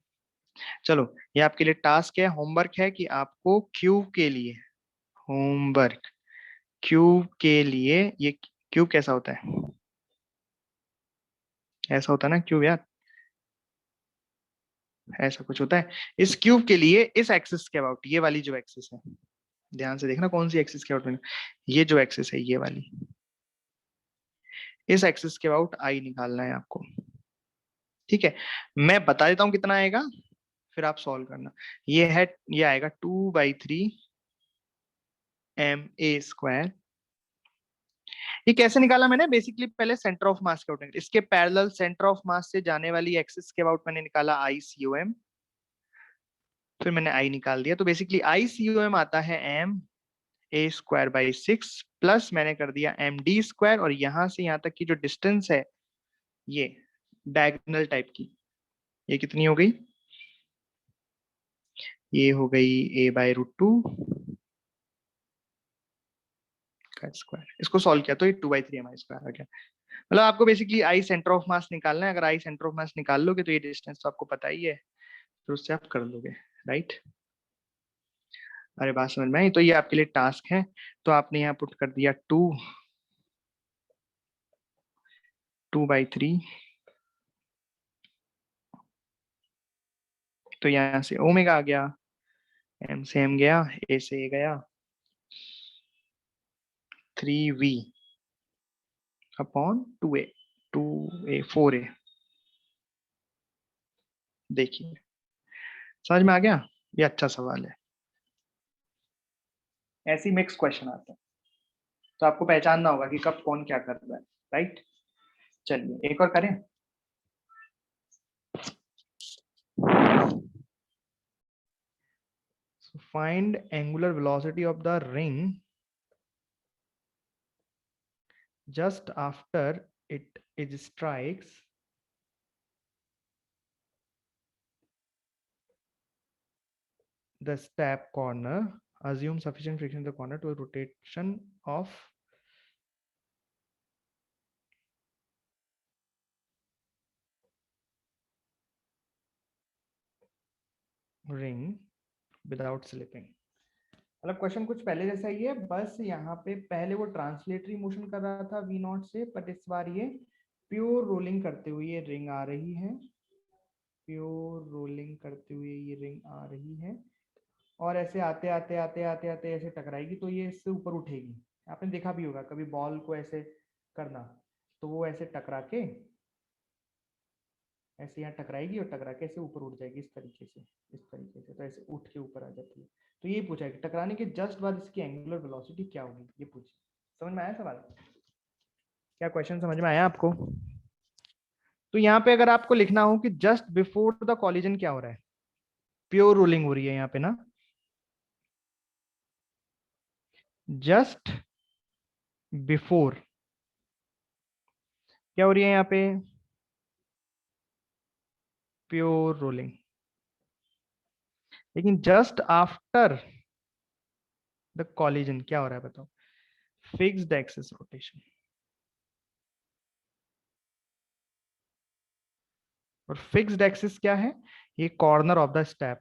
चलो ये आपके लिए टास्क है, होमवर्क है कि आपको क्यूब के लिए, होमवर्क क्यूब के लिए, ये क्यूब कैसा होता है, ऐसा होता है ना क्यूब यार, ऐसा कुछ होता है। इस क्यूब के लिए इस एक्सिस के अबाउट, ये वाली जो एक्सिस है, ध्यान से देखना कौन सी एक्सिस के अबाउट में, ये जो एक्सिस है ये वाली, इस एक्सिस के अबाउट आई निकालना है आपको, ठीक है। मैं बता देता हूँ कितना आएगा, फिर आप सॉल्व करना। ये है, ये आएगा 2/3 ma²। ये कैसे निकाला मैंने, बेसिकली पहले सेंटर ऑफ मास के अबाउट, इसके पैरेलल सेंटर ऑफ मास से जाने वाली एक्सिस के अबाउट मैंने निकाला ICOM, फिर मैंने आई निकाल दिया। तो बेसिकली ICOM आता है ma²/6 प्लस मैंने कर दिया md², और यहां से यहां तक की जो डिस्टेंस है ये डायगोनल टाइप की, ये कितनी हो गई, ये हो गई a/√2 का स्क्वायर। इसको सॉल्व किया तो ये 2/3 mi² आ गया। मतलब आपको बेसिकली आई सेंटर ऑफ मास निकालना है, अगर आई सेंटर ऑफ मास निकाल लोगे तो ये डिस्टेंस तो आपको पता ही है, तो उससे आप कर लोगे, राइट। अरे बात समझ में आई, तो ये आपके लिए टास्क है। तो आपने यहाँ पुट कर दिया 2/3 तो यहाँ से ओमेगा आ गया, एम से एम गया, ए से ए गया, 3v upon 2a, 2a 4a। देखिए समझ में आ गया, ये अच्छा सवाल है। ऐसी मिक्स क्वेश्चन आते हैं तो आपको पहचानना होगा कि कब कौन क्या कर रहा है, राइट। चलिए एक और करें। So find angular velocity of the ring just after it strikes the step corner. Assume sufficient friction in the corner to a rotation of ring without slipping। मतलब क्वेश्चन कुछ पहले जैसा ही है, बस यहाँ पे पहले वो ट्रांसलेटरी मोशन कर रहा था v नॉट से, बट इस बार ये प्योर रोलिंग करते हुए ये रिंग आ रही है, प्योर रोलिंग करते हुए ये रिंग आ रही है, और ऐसे आते आते आते आते आते ऐसे टकराएगी तो ये इससे ऊपर उठेगी। आपने देखा भी होगा कभी बॉल को ऐसे करना, तो वो ऐसे टकरा के ऐसे यहाँ टकराएगी और टकरा के ऐसे ऊपर उठ जाएगी, इस तरीके से, इस तरीके से, तो ऐसे उठ के ऊपर आ जाती है। तो ये पूछा है कि टकराने के जस्ट बाद इसकी एंगुलर वेलोसिटी क्या होगी, ये पूछी। समझ में आया सवाल? क्या क्वेश्चन समझ में आया आपको? तो यहाँ पे अगर आपको लिखना हो कि जस्ट बिफोर द कॉलिजन क्या हो रहा है, प्योर रोलिंग हो रही है यहाँ पे ना, जस्ट बिफोर क्या हो रही है यहाँ पे, प्योर रोलिंग। लेकिन जस्ट आफ्टर द कॉलिजन क्या हो रहा है बताओ, फिक्स्ड एक्सिस रोटेशन। और फिक्स्ड एक्सिस क्या है, ये कॉर्नर ऑफ द स्टेप।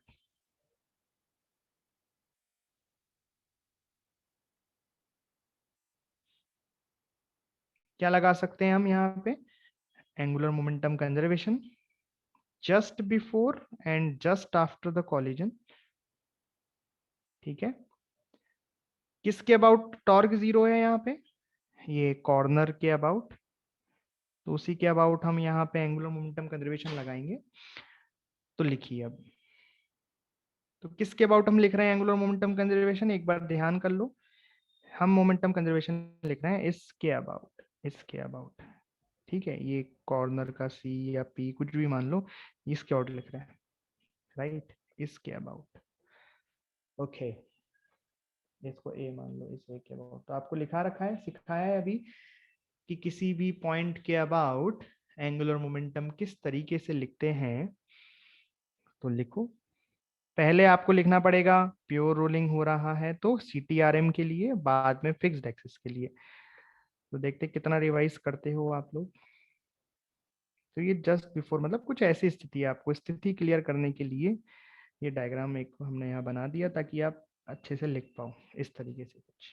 क्या लगा सकते हैं हम यहाँ पे, angular momentum conservation just before and just after the collision. ठीक है, किसके अबाउट टॉर्क जीरो है यहाँ पे, ये कॉर्नर के अबाउट, तो उसी के अबाउट हम यहाँ पे एंगुलर मोमेंटम कंजर्वेशन लगाएंगे। तो लिखिए अब, तो किसके अबाउट हम लिख रहे हैं एंगुलर मोमेंटम कंजर्वेशन, एक बार ध्यान कर लो। हम मोमेंटम कंजर्वेशन लिख रहे हैं इसके अबाउट, इसके अबाउट। ठीक है, ये कॉर्नर का सी या पी कुछ भी मान लो, इसके अबाउट लिख रहे हैं, राइट, इसके अबाउट। ओके, इसको ए मान लो, इस ए के अबाउट। तो आपको लिखा रखा है, सिखाया है अभी कि किसी भी पॉइंट के अबाउट एंगुलर मोमेंटम किस तरीके से लिखते हैं। तो लिखो, पहले आपको लिखना पड़ेगा प्योर रोलिंग हो रहा है तो सीटीआरएम के लिए, बाद में फिक्स्ड एक्सिस के लिए। तो देखते कितना रिवाइज करते हो आप लोग। तो ये जस्ट बिफोर मतलब कुछ ऐसी स्थिति है, आपको स्थिति क्लियर करने के लिए ये डायग्राम एक हमने यहाँ बना दिया ताकि आप अच्छे से लिख पाओ इस तरीके से कुछ।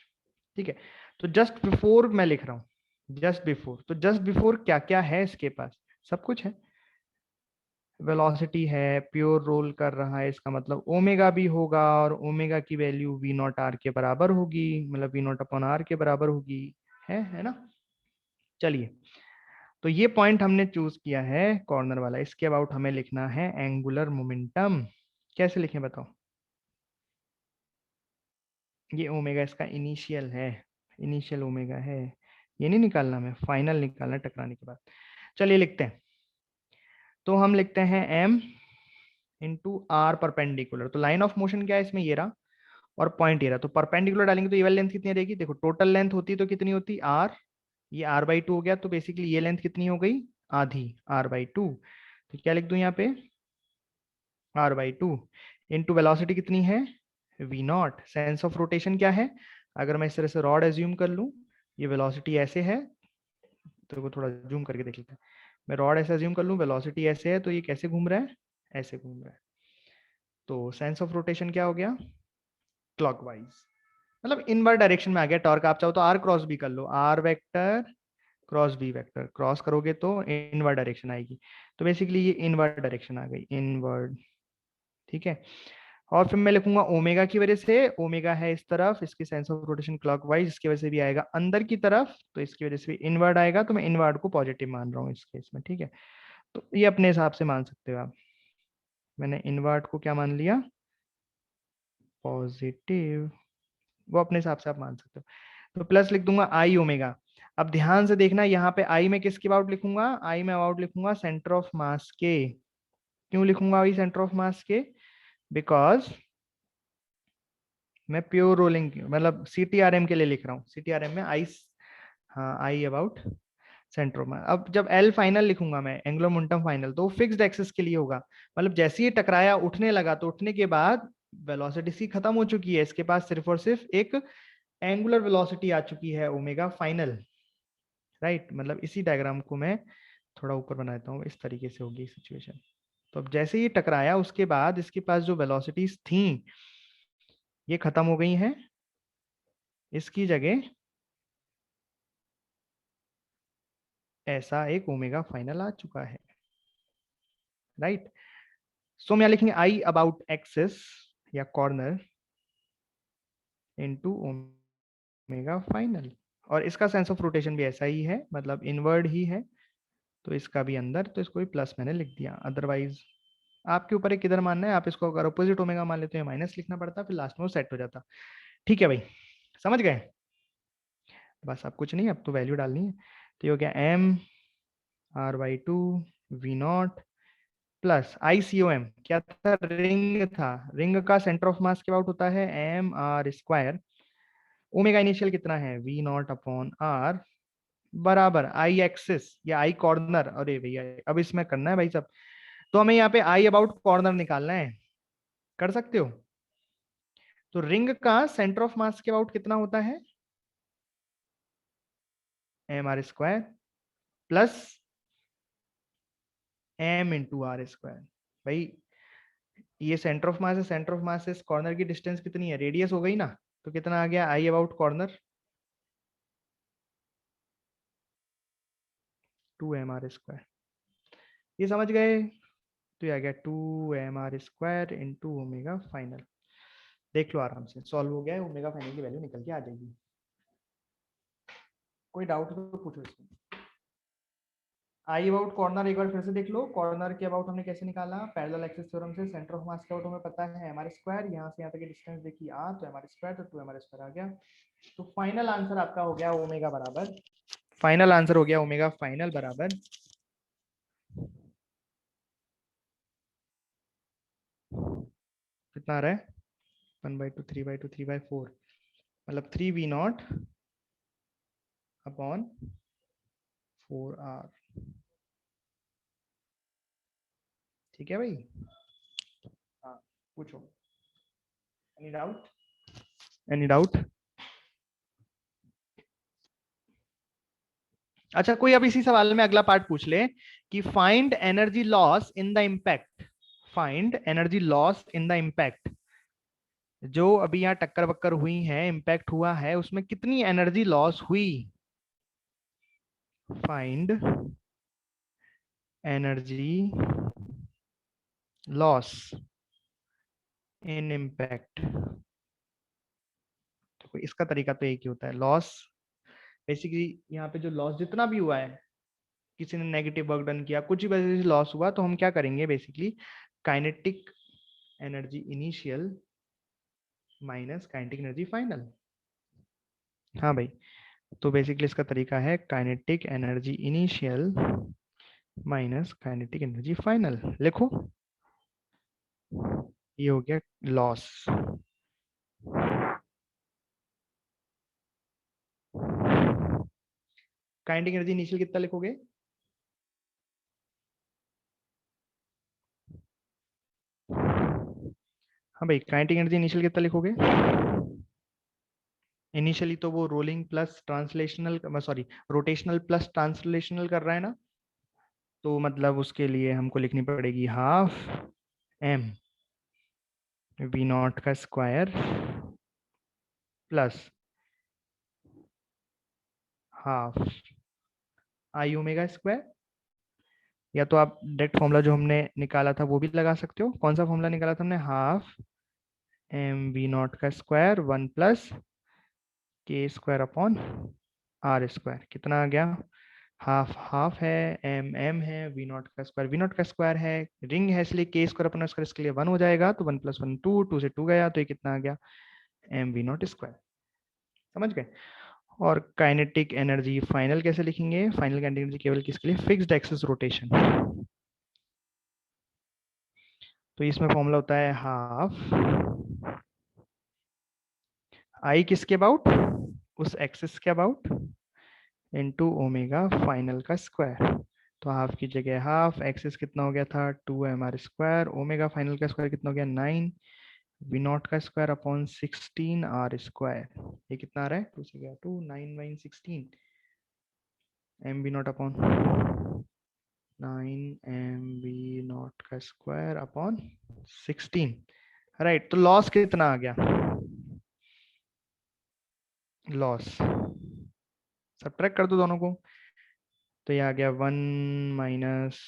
ठीक है, तो जस्ट बिफोर मैं लिख रहा हूँ, जस्ट बिफोर। तो जस्ट बिफोर क्या क्या है इसके पास, सब कुछ है। वेलोसिटी है, प्योर रोल कर रहा है, इसका मतलब ओमेगा भी होगा, और ओमेगा की वैल्यू वी नॉट आर के बराबर होगी, मतलब वी नॉट अपॉन आर के बराबर होगी, है ना। चलिए, तो ये पॉइंट हमने चूज किया है कॉर्नर वाला, इसके अबाउट हमें लिखना है एंगुलर मोमेंटम। कैसे लिखें बताओ, ये ओमेगा इसका इनिशियल है, इनिशियल ओमेगा है, ये नहीं निकालना, हमें फाइनल निकालना टकराने के बाद। चलिए लिखते हैं, तो हम लिखते हैं m इंटू आर परपेंडिकुलर। तो लाइन ऑफ मोशन क्या है इसमें, ये रहा, और पॉइंट ये रहा। तो परपेंडिकुलर डालेंगे तो ये वाली लेंथ कितनी रहेगी, देखो टोटल लेंथ होती तो कितनी होती आर, ये r/2 हो गया, तो बेसिकली ये लेंथ कितनी हो गई, आधी, r/2। तो क्या लिख दूं यहाँ पे, r/2 इंटू वेलोसिटी कितनी है, v not. Sense of rotation क्या है, अगर मैं इस तरह से रॉड एज्यूम कर लूं, ये वेलोसिटी ऐसे है, तो वो थोड़ा जूम करके देख लेते हैं। मैं रॉड ऐसे एज्यूम कर लूं, वेलोसिटी ऐसे है, तो ये कैसे घूम रहा है, ऐसे घूम रहा है। तो सेंस ऑफ रोटेशन क्या हो गया, क्लॉकवाइज, मतलब इनवर्ड डायरेक्शन में आ गया टॉर्क। आप चाहो तो आर क्रॉस भी कर लो, r vector cross b vector, cross करोगे तो इनवर्ड डायरेक्शन आएगी। तो बेसिकली ये इनवर्ड डायरेक्शन आ गई, इनवर्ड ठीक है। और फिर मैं लिखूंगा ओमेगा की वजह से, ओमेगा है इस तरफ, इसकी सेंस ऑफ रोटेशन क्लॉकवाइज, इसकी वजह से भी आएगा अंदर की तरफ, तो इसकी वजह से भी इनवर्ड आएगा, तो मैं इनवर्ड को पॉजिटिव मान रहा हूँ इस केस में। ठीक है, तो ये अपने हिसाब से मान सकते हो आप। मैंने इनवर्ड को क्या मान लिया, पॉजिटिव, वो अपने हिसाब से आप मान सकते हो। तो प्लस लिख दूंगा आई ओमेगा। अब ध्यान से देखना, यहाँ पे आई में किसके अबाउट लिखूंगा, आई में अबाउट लिखूंगा सेंटर ऑफ मास के। क्यों लिखूंगा आई सेंटर ऑफ मास के, बिकॉज मैं प्योर रोलिंग मतलब सीटीआरएम के लिए लिख रहा हूँ, सीटीआरएम में आई, हाँ आई अबाउट सेंटर ऑफ मास। अब जब एल फाइनल लिखूंगा मैं, एंगुलर मोमेंटम फाइनल, तो फिक्स्ड एक्सिस के लिए होगा, मतलब जैसे ही टकराया उठने लगा, तो उठने के बाद वेलोसिटी सी खत्म हो चुकी है, इसके पास सिर्फ और सिर्फ एक एंगुलर वेलोसिटी आ चुकी है ओमेगा फाइनल, राइट। मतलब इसी डायग्राम को मैं थोड़ा ऊपर बना देता हूँ, इस तरीके से होगी सिचुएशन। तो अब जैसे ही टकराया उसके बाद इसके पास जो वेलोसिटीज थी ये खत्म हो गई हैं, इसकी जगह ऐसा एक ओमेगा फाइनल आ चुका है, राइट। सो मैं लिखेंगे आई अबाउट एक्सिस या कॉर्नर इनटू ओमेगा फाइनल, और इसका सेंस ऑफ रोटेशन भी ऐसा ही है, मतलब इनवर्ड ही है, तो इसका भी अंदर, तो इसको भी प्लस मैंने लिख दिया। अदरवाइज आपके ऊपर एक किधर मानना है, आप इसको अगर अपोजिट ओमेगा मान लेते हैं माइनस लिखना पड़ता, फिर लास्ट में वो सेट हो जाता। ठीक है भाई, समझ गए। बस अब कुछ नहीं, अब तो वैल्यू डालनी है। तो ये हो गया M r by two v naught plus I C O M, क्या था, रिंग था, रिंग का सेंटर ऑफ मास के अबाउट होता है m are square, omega initial कितना है वी नॉट अपॉन आर, बराबर आई एक्सिस या आई कॉर्नर, अरे भैया अब इसमें करना है भाई सब, तो हमें यहाँ पे आई अबाउट कॉर्नर निकालना है, कर सकते हो। तो रिंग का सेंटर ऑफ मास के अबाउट कितना होता है, m are square plus m into r square. भाई ये सेंटर ऑफ मास है, सेंटर ऑफ मास से इस कॉर्नर की डिस्टेंस कितनी है, रेडियस हो गई ना, तो कितना आ गया आई अबाउट कॉर्नर, 2 mr²। ये समझ गए, तो ये आ गया 2 mr² इंटू ओमेगा फाइनल। देख लो आराम से सॉल्व हो गया है, ओमेगा फाइनल की वैल्यू निकल के आ जाएगी। कोई डाउट तो पूछो इसमें। आई अबाउट कॉर्नर एक बार फिर से देख लो, कॉर्नर के अबाउट हमने कैसे निकाला, पैरेलल एक्सिस थ्योरम से। सेंटर ऑफ मास के अबाउट हमें पता है एम आर स्क्वायर, यहाँ से यहाँ तक की डिस्टेंस देखी आर, तो एम आर स्क्वायर, तो 2 mr² आ गया। तो फाइनल आंसर आपका हो गया ओमेगा बराबर, फाइनल आंसर हो गया ओमेगा फाइनल बराबर कितना आ रहा है, 1/2 3/2 3/4, मतलब 3v0 अपॉन 4r। ठीक है भाई, हाँ पूछो, एनी डाउट, एनी डाउट। अच्छा कोई अब इसी सवाल में अगला पार्ट पूछ ले कि find energy loss in the impact, find energy loss in the impact, जो अभी यहाँ टक्कर वक्कर हुई है, इम्पैक्ट हुआ है, उसमें कितनी एनर्जी लॉस हुई, find energy loss in impact. तो इसका तरीका तो एक ही होता है, लॉस बेसिकली यहाँ पे जो लॉस जितना भी हुआ है, किसी ने नेगेटिव वर्क डन किया, कुछ भी वजह से लॉस हुआ, तो हम क्या करेंगे basically, kinetic energy initial minus kinetic energy final. हाँ भाई, तो बेसिकली इसका तरीका है kinetic energy initial minus kinetic energy final, लिखो ये हो गया लॉस। काइनेटिक एनर्जी इनिशियल कितना लिखोगे, हाँ भाई काइनेटिक एनर्जी इनिशियल कितना लिखोगे, इनिशियली तो वो rolling plus translational, sorry rotational plus translational कर रहा है ना, तो मतलब उसके लिए हमको लिखनी पड़ेगी हाफ एम वी नॉट का square plus half I omega square या तो आप डायरेक्ट फॉर्मूला जो हमने निकाला था वो भी लगा सकते हो। कौन सा फॉर्मूला निकाला था हमने? हाफ एम वी नॉट का स्क्वायर 1 + के स्क्वायर अपॉन आर स्क्वायर। कितना आ गया? हाफ हाफ है, एम एम है, वी नॉट का स्क्वायर है, रिंग है इसलिए के स्क्वायर अपॉन स्क्वायर, इसके लिए 1 हो जाएगा, तो 1 + 1 2, 2 से 2 गया, तो ये कितना आ गया? M v naught square. समझ गए? और काइनेटिक एनर्जी फाइनल कैसे लिखेंगे? फाइनल काइनेटिक एनर्जी केवल किसके लिए? Fixed axis rotation. तो इसमें फॉर्मूला होता है हाफ आई किसके अबाउट? उस एक्सिस के अबाउट इनटू ओमेगा फाइनल का स्क्वायर। तो हाफ की जगह हाफ, एक्सिस कितना हो गया था? 2mr², ओमेगा फाइनल का स्क्वायर कितना हो गया? 9 वी नॉट का स्क्वायर अपॉन 16r²। ये कितना आ रहा है? 2 से गया 2, 9 9 16 m v naught upon 9 mv naught का स्क्वायर अपॉन 16। राइट, तो लॉस कितना आ गया? लॉस सब्ट्रैक्ट कर दो दोनों को, तो ये आ गया 1 माइनस,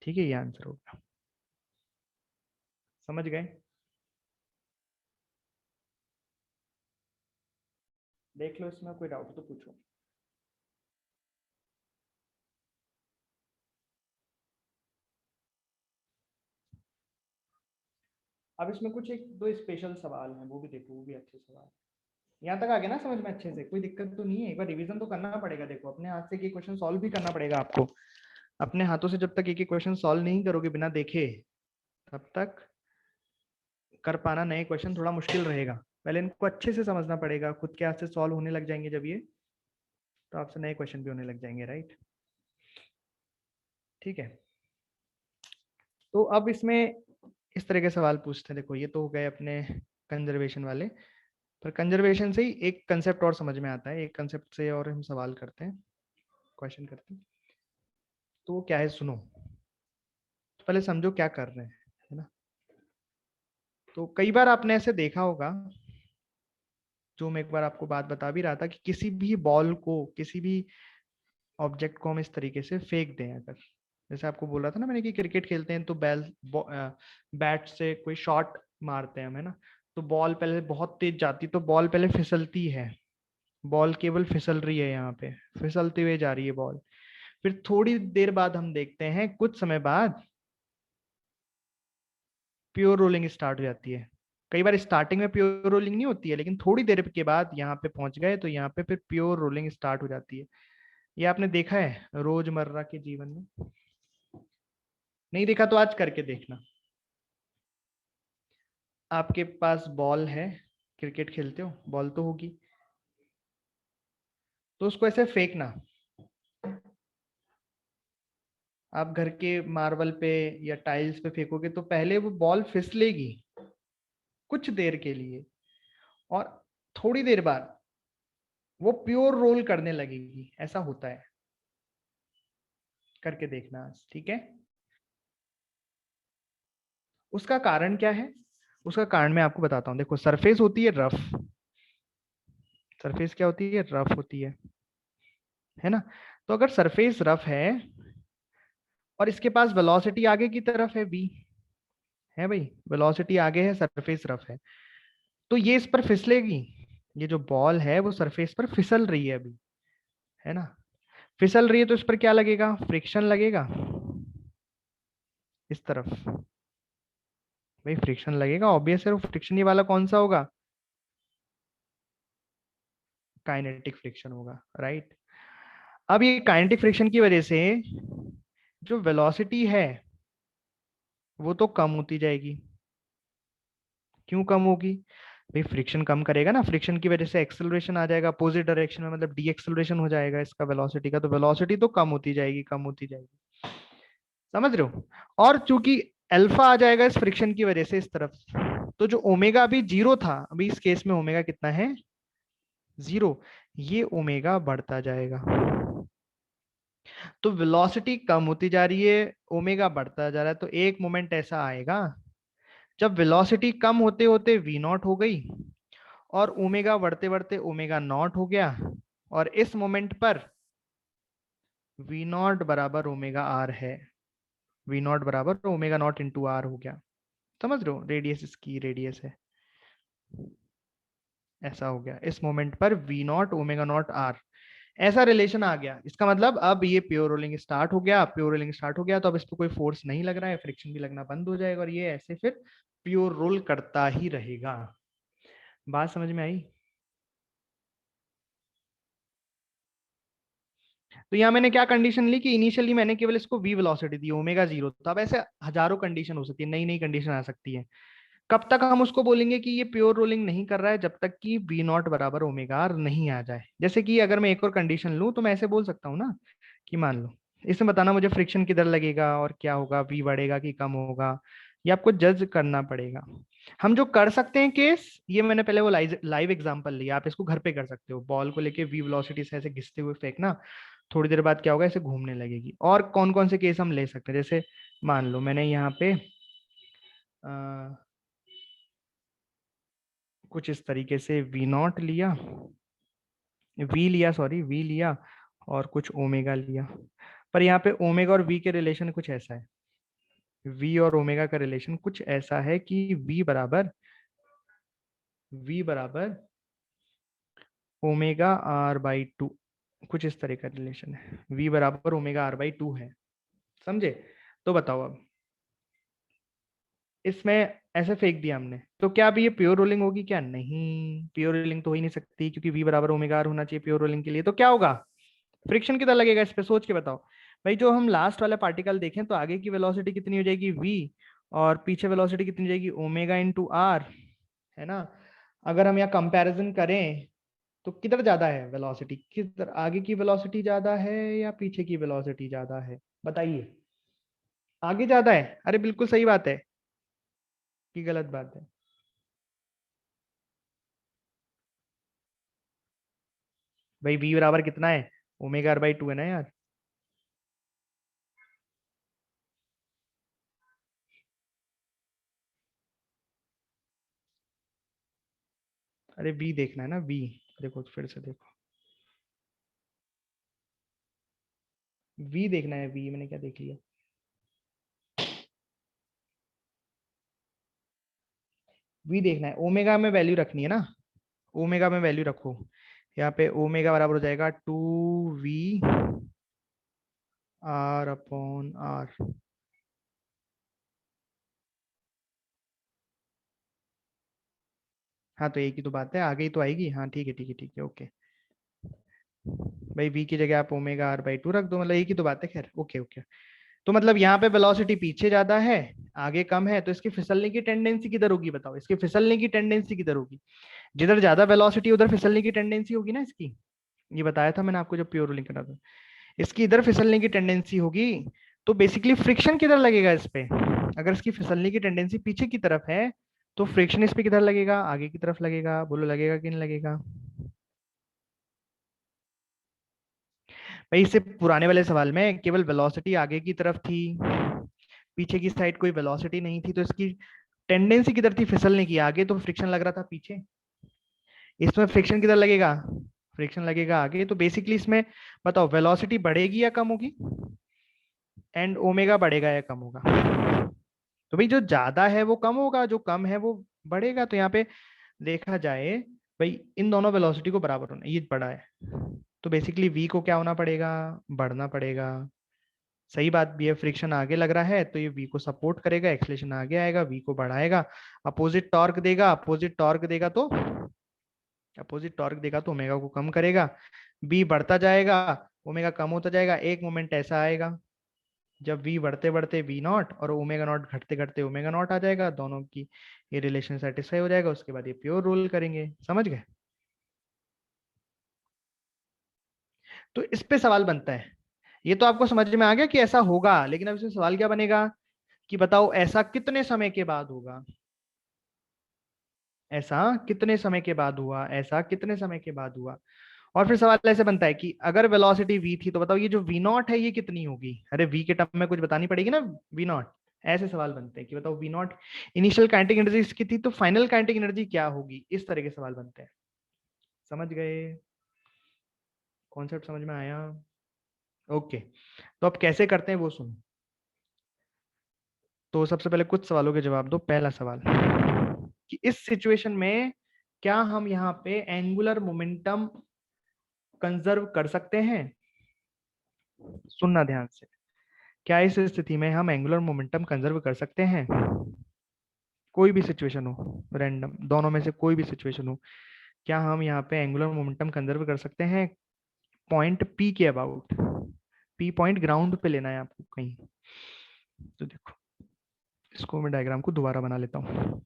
ठीक है, ये आंसर हो गया। समझ गए? देख लो, इसमें कोई डाउट तो पूछो। अब इसमें कुछ एक दो स्पेशल सवाल हैं, वो भी देखो, वो भी अच्छे सवाल। यहाँ तक आ गया ना समझ में? अच्छे से कोई दिक्कत तो नहीं है? एक बार रिवीजन तो करना पड़ेगा। देखो, अपने हाथ से एक क्वेश्चन सॉल्व भी करना पड़ेगा आपको। अपने हाथों से जब तक एक क्वेश्चन सॉल्व नहीं करोगे बिना देखे, तब तक कर पाना नए क्वेश्चन थोड़ा मुश्किल रहेगा। पहले इनको अच्छे से समझना पड़ेगा। खुद के हाथ से सॉल्व होने लग जाएंगे जब ये, तो आपसे नए क्वेश्चन भी होने लग जाएंगे। राइट, ठीक है। तो अब इसमें इस तरह के सवाल पूछते हैं। देखो, ये तो हो गए अपने कंजर्वेशन वाले, पर कंजर्वेशन से ही एक कंसेप्ट और समझ में आता है। एक कंसेप्ट से और हम सवाल करते हैं, क्वेश्चन करते हैं। तो वो क्या है, सुनो। तो पहले समझो क्या कर रहे हैं, है ना? तो कई बार आपने ऐसे देखा होगा, जो मैं एक बार आपको बात बता भी रहा था, कि किसी भी बॉल को, किसी भी ऑब्जेक्ट को हम इस तरीके से फेंक दें अगर, जैसे आपको बोल रहा था ना मैंने कि क्रिकेट खेलते हैं तो बैट से कोई शॉट मारते हैं हम, है ना? तो बॉल पहले बहुत तेज जाती, तो बॉल पहले फिसलती है। बॉल केवल फिसल रही है, यहाँ पे फिसलती हुई जा रही है बॉल। फिर थोड़ी देर बाद हम देखते हैं, कुछ समय बाद प्योर रोलिंग स्टार्ट हो जाती है। कई बार स्टार्टिंग में प्योर रोलिंग नहीं होती है, लेकिन थोड़ी देर के बाद यहाँ पे पहुंच गए तो यहाँ पे फिर प्योर रोलिंग स्टार्ट हो जाती है। ये आपने देखा है रोजमर्रा के जीवन में? नहीं देखा तो आज करके देखना। आपके पास बॉल है, क्रिकेट खेलते हो, बॉल तो होगी, तो उसको ऐसे फेंकना। आप घर के मार्बल पे या टाइल्स पे फेंकोगे तो पहले वो बॉल फिसलेगी कुछ देर के लिए, और थोड़ी देर बाद वो प्योर रोल करने लगेगी। ऐसा होता है, करके देखना आज, ठीक है? उसका कारण क्या है? उसका कारण मैं आपको बताता हूँ। देखो, सरफेस होती है रफ। सरफेस क्या होती है? रफ होती है ना? तो अगर सरफेस रफ है और इसके पास वेलोसिटी आगे की तरफ है v, है भाई, वेलोसिटी आगे है, सरफेस रफ है, तो ये इस पर फिसलेगी। ये जो बॉल है वो सरफेस पर फिसल रही है अभी, है ना? फिसल रही है तो इस पर क्या लगेगा? फ्रिक्शन लगेगा इस तरफ। भाई फ्रिक्शन लगेगा, ऑब्वियस है। वो फ्रिक्शन ये वाला कौन सा होगा? काइनेटिक फ्रिक्शन होगा, राइट। अब ये काइनेटिक फ्रिक्शन की वजह से जो वेलोसिटी है वो तो कम होती जाएगी। क्यों कम होगी? भाई फ्रिक्शन कम करेगा ना, फ्रिक्शन की वजह से एक्सेलरेशन आ जाएगा अपोजिट डायरेक्शन में, मतलब डी एक्सेलरेशन हो जाएगा इसका वेलोसिटी का, तो वेलोसिटी तो कम होती जाएगी, कम होती जाएगी। समझ रहे हो? और चूंकि अल्फा आ जाएगा इस फ्रिक्शन की वजह से इस तरफ, तो जो ओमेगा अभी 0 था, अभी इस केस में ओमेगा कितना है? 0। ये ओमेगा बढ़ता जाएगा, तो वेलोसिटी कम होती जा रही है, ओमेगा बढ़ता जा रहा है। तो एक मोमेंट ऐसा आएगा जब वेलोसिटी कम होते होते वी नॉट हो गई, और ओमेगा बढ़ते बढ़ते ओमेगा नॉट हो गया, और इस मोमेंट पर वी नॉट बराबर ओमेगा आर है, वी नॉट बराबर ओमेगा नॉट इंटू आर हो गया। समझ रहे हो, रेडियस इसकी रेडियस है, ऐसा हो गया इस मोमेंट पर v naught omega naught r, ऐसा रिलेशन आ गया। इसका मतलब अब ये प्योर रोलिंग स्टार्ट हो गया, प्योर रोलिंग स्टार्ट हो गया तो अब इस पर कोई फोर्स नहीं लग रहा है, फ्रिक्शन भी लगना बंद हो जाएगा, और ये ऐसे फिर प्योर रोल करता ही रहेगा। बात समझ में आई? तो यहाँ मैंने क्या कंडीशन ली कि इनिशियली मैंने केवल इसको v वेलोसिटी दी, ओमेगा 0 था। अब ऐसे हजारों कंडीशन हो सकती है, नई नई कंडीशन आ सकती है। कब तक हम उसको बोलेंगे कि ये प्योर रोलिंग नहीं कर रहा है? जब तक कि वी नॉट बराबर ओमेगा आर नहीं आ जाए। जैसे कि अगर मैं एक और कंडीशन लूं तो मैं ऐसे बोल सकता हूँ ना कि मान लो, इसमें बताना मुझे फ्रिक्शन किधर लगेगा और क्या होगा, वी बढ़ेगा कि कम होगा, ये आपको जज करना पड़ेगा। हम जो कर सकते हैं केस, ये मैंने पहले वो लाइव एग्जांपल लिया, आप इसको घर पे कर सकते हो। बॉल को लेके वी वेलोसिटी से ऐसे घिसते हुए फेंकना, थोड़ी देर बाद क्या होगा, ऐसे घूमने लगेगी। और कौन कौन से केस हम ले सकते हैं, जैसे मान लो मैंने यहाँ पे कुछ इस तरीके से वी नॉट लिया, वी लिया, सॉरी वी लिया, और कुछ ओमेगा लिया। पर यहाँ पे ओमेगा और वी के रिलेशन कुछ ऐसा है, वी और ओमेगा का रिलेशन कुछ ऐसा है कि वी बराबर ओमेगा आर बाई टू, कुछ इस तरह का रिलेशन है, वी बराबर ओमेगा आर बाई टू है। समझे? तो बताओ अब इसमें ऐसे फेंक दिया हमने, तो क्या अभी ये प्योर रोलिंग होगी क्या? नहीं, प्योर रोलिंग तो हो ही नहीं सकती, क्योंकि वी बराबर ओमेगा आर होना चाहिए प्योर रोलिंग के लिए। तो क्या होगा? फ्रिक्शन कितना लगेगा इस पे, सोच के बताओ भाई। जो हम लास्ट वाला पार्टिकल देखें तो आगे की वेलोसिटी कितनी हो जाएगी, वी, और पीछे वेलोसिटी कितनी हो जाएगी, ओमेगा इंटू आर, है ना? अगर हम यहाँ कंपैरिजन करें तो किधर ज्यादा है वेलोसिटी, किधर, आगे की वेलोसिटी ज्यादा है या पीछे की वेलोसिटी ज्यादा है? बताइए। आगे ज्यादा है। अरे बिल्कुल सही बात है कि गलत बात है? भाई वी बराबर कितना है, ओमेगा आर बाई टू है ना यार। अरे वी देखना है ना, वी, देखो फिर से देखो, वी देखना है, वी मैंने क्या देख लिया, वी देखना है। ओमेगा में वैल्यू रखनी है ना, ओमेगा में वैल्यू रखो। यहाँ पे ओमेगा बराबर हो जाएगा 2v आर अपॉन आर। हाँ तो एक ही तो बात है, आगे ही तो आएगी। हाँ ठीक है ठीक है ठीक है, ओके। भाई v की जगह आप ओमेगा आर बाई टू रख दो, मतलब एक ही तो बात है। खैर ओके ओके। तो मतलब यहाँ पे वेलोसिटी पीछे ज्यादा है, आगे कम है, तो इसकी फिसलने की टेंडेंसी किधर होगी? बताओ, इसकी फिसलने की टेंडेंसी किधर होगी? जिधर ज्यादा वेलोसिटी उधर फिसलने की टेंडेंसी होगी ना इसकी। ये बताया था मैंने आपको जब प्योर रोलिंग करा था, इसकी इधर फिसलने की टेंडेंसी होगी। तो बेसिकली फ्रिक्शन किधर लगेगा इस पे? अगर इसकी फिसलने की टेंडेंसी पीछे की तरफ है तो फ्रिक्शन इस पे किधर लगेगा, आगे की तरफ लगेगा। बोलो लगेगा कि नहीं लगेगा? भाई इससे पुराने वाले सवाल में केवल वेलोसिटी आगे की तरफ थी, पीछे की साइड कोई वेलोसिटी नहीं थी, तो इसकी टेंडेंसी किधर थी फिसलने की? आगे तो फ्रिक्शन लग रहा था पीछे। इसमें फ्रिक्शन किधर लगेगा? फ्रिक्शन लगेगा आगे। तो बेसिकली इसमें बताओ वेलोसिटी बढ़ेगी या कम होगी, एंड ओमेगा बढ़ेगा या कम होगा? तो भाई जो ज्यादा है वो कम होगा, जो कम है वो बढ़ेगा। तो यहाँ पे देखा जाए भाई, इन दोनों वेलोसिटी को बराबर होना, ये बड़ा है, तो बेसिकली v को क्या होना पड़ेगा, बढ़ना पड़ेगा। सही बात भी है, फ्रिक्शन आगे लग रहा है तो ये v को सपोर्ट करेगा, एक्सलेशन आगे आएगा, v को बढ़ाएगा। अपोजिट टॉर्क देगा, अपोजिट टॉर्क देगा तो ओमेगा को कम करेगा, b बढ़ता जाएगा, ओमेगा कम होता जाएगा। एक मोमेंट ऐसा आएगा जब v बढ़ते बढ़ते v नॉट और ओमेगा नॉट घटते घटते ओमेगा नॉट आ जाएगा, दोनों की ये रिलेशन सेटिस्फाई हो जाएगा, उसके बाद ये प्योर रोल करेंगे। समझ गए? तो इस पे सवाल बनता है। ये तो आपको समझ में आ गया कि ऐसा होगा, लेकिन अब इसमें सवाल क्या बनेगा कि बताओ ऐसा कितने समय के बाद होगा, ऐसा कितने समय के बाद हुआ, ऐसा कितने समय के बाद हुआ। और फिर सवाल ऐसे बनता है कि अगर वेलोसिटी v थी तो बताओ ये जो v नॉट है ये कितनी होगी? अरे v के टर्म में कुछ बतानी पड़ेगी ना, v नॉट ऐसे सवाल बनते हैं कि बताओ v naught initial kinetic energy इसकी थी तो फाइनल काइनेटिक एनर्जी क्या होगी, इस तरह के सवाल बनते हैं। समझ गए? कॉन्सेप्ट समझ में आया? ओके, तो अब कैसे करते हैं वो सुनो। तो सबसे पहले कुछ सवालों के जवाब दो। पहला सवाल कि इस सिचुएशन में क्या हम यहाँ पे एंगुलर मोमेंटम कंजर्व कर सकते हैं? सुनना ध्यान से। क्या इस स्थिति में हम एंगुलर मोमेंटम कंजर्व कर सकते हैं? कोई भी सिचुएशन हो, रैंडम, दोनों में से कोई भी सिचुएशन हो, क्या हम यहाँ पे एंगुलर मोमेंटम कंजर्व कर सकते हैं पॉइंट पी के अबाउट? पी पॉइंट ग्राउंड पे लेना है आपको कहीं। तो देखो, इसको मैं डायग्राम को दोबारा बना लेता हूँ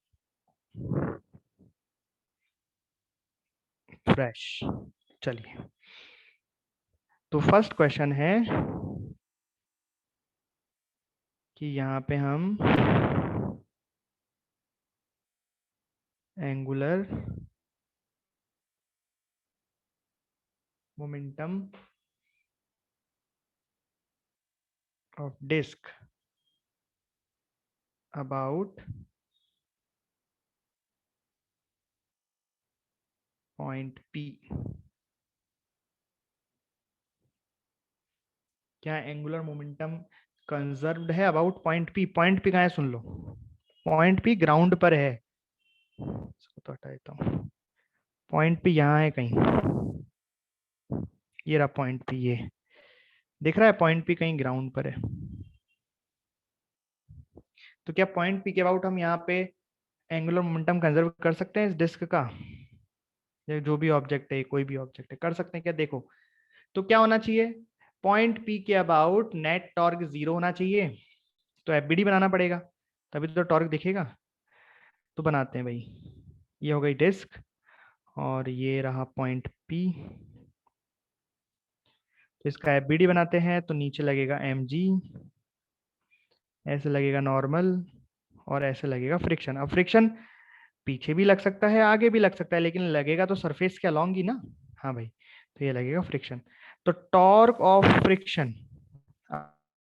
फ्रेश। चलिए, तो फर्स्ट क्वेश्चन है कि यहाँ पे हम angular momentum of disc about point p, क्या एंगुलर मोमेंटम कंजर्व्ड है about point p? Point p कहाँ है सुन लो, पॉइंट पी ग्राउंड पर है। इसको तो हटा देता हूँ। पॉइंट पी यहाँ है कहीं, ये रहा पॉइंट पी, ये दिख रहा है पॉइंट पी कहीं ग्राउंड पर है। तो क्या पॉइंट पी के अबाउट हम यहाँ पे एंगुलर मोमेंटम कंजर्व कर सकते हैं इस डिस्क का? या जो भी ऑब्जेक्ट है, कोई भी ऑब्जेक्ट है, कर सकते हैं क्या? देखो, तो क्या होना चाहिए, पॉइंट पी के अबाउट नेट टॉर्क 0 होना चाहिए। तो एफबीडी बनाना पड़ेगा, तभी तो टॉर्क दिखेगा। तो बनाते हैं भाई, ये हो गई डिस्क और ये रहा पॉइंट पी। तो इसका एफबीडी बनाते हैं, तो नीचे लगेगा mg, ऐसे लगेगा नॉर्मल, और ऐसे लगेगा फ्रिक्शन। अब फ्रिक्शन पीछे भी लग सकता है, आगे भी लग सकता है, लेकिन लगेगा तो सरफेस के अलॉन्ग ही ना। हाँ भाई, तो ये लगेगा फ्रिक्शन। तो torque of friction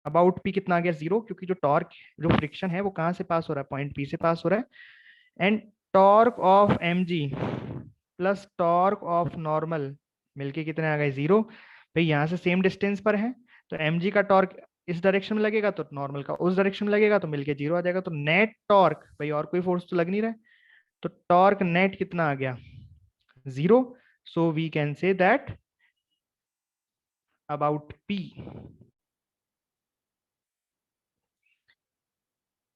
about P कितना आ गया? 0, क्योंकि जो टॉर्क, जो फ्रिक्शन है वो कहाँ से पास हो रहा है? पॉइंट पी से पास हो रहा है। And torque of m g plus torque of normal मिलके कितने आ गए? 0। भाई यहाँ से सेम डिस्टेंस पर है, तो एम जी का टॉर्क इस डायरेक्शन में लगेगा तो नॉर्मल का उस डायरेक्शन में लगेगा, तो मिलके 0 आ जाएगा। तो नेट टॉर्क, भाई और कोई फोर्स तो लग नहीं रहा है, तो टॉर्क नेट कितना आ गया? 0। So we can say that about p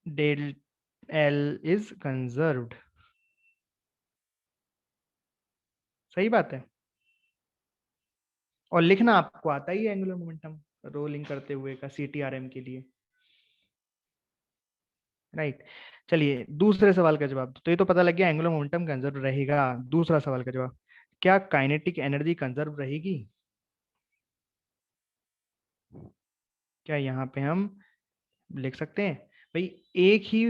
del L is conserved. सही बात है। और लिखना आपको आता ही है एंगुलर मोमेंटम रोलिंग करते हुए का सीटीआरएम के लिए, राइट। चलिए दूसरे सवाल का जवाब। तो ये तो पता लग गया एंगुलर मोमेंटम कंजर्व रहेगा। दूसरा सवाल का जवाब, क्या काइनेटिक एनर्जी कंजर्व रहेगी? क्या यहाँ पे हम लिख सकते हैं भाई, एक ही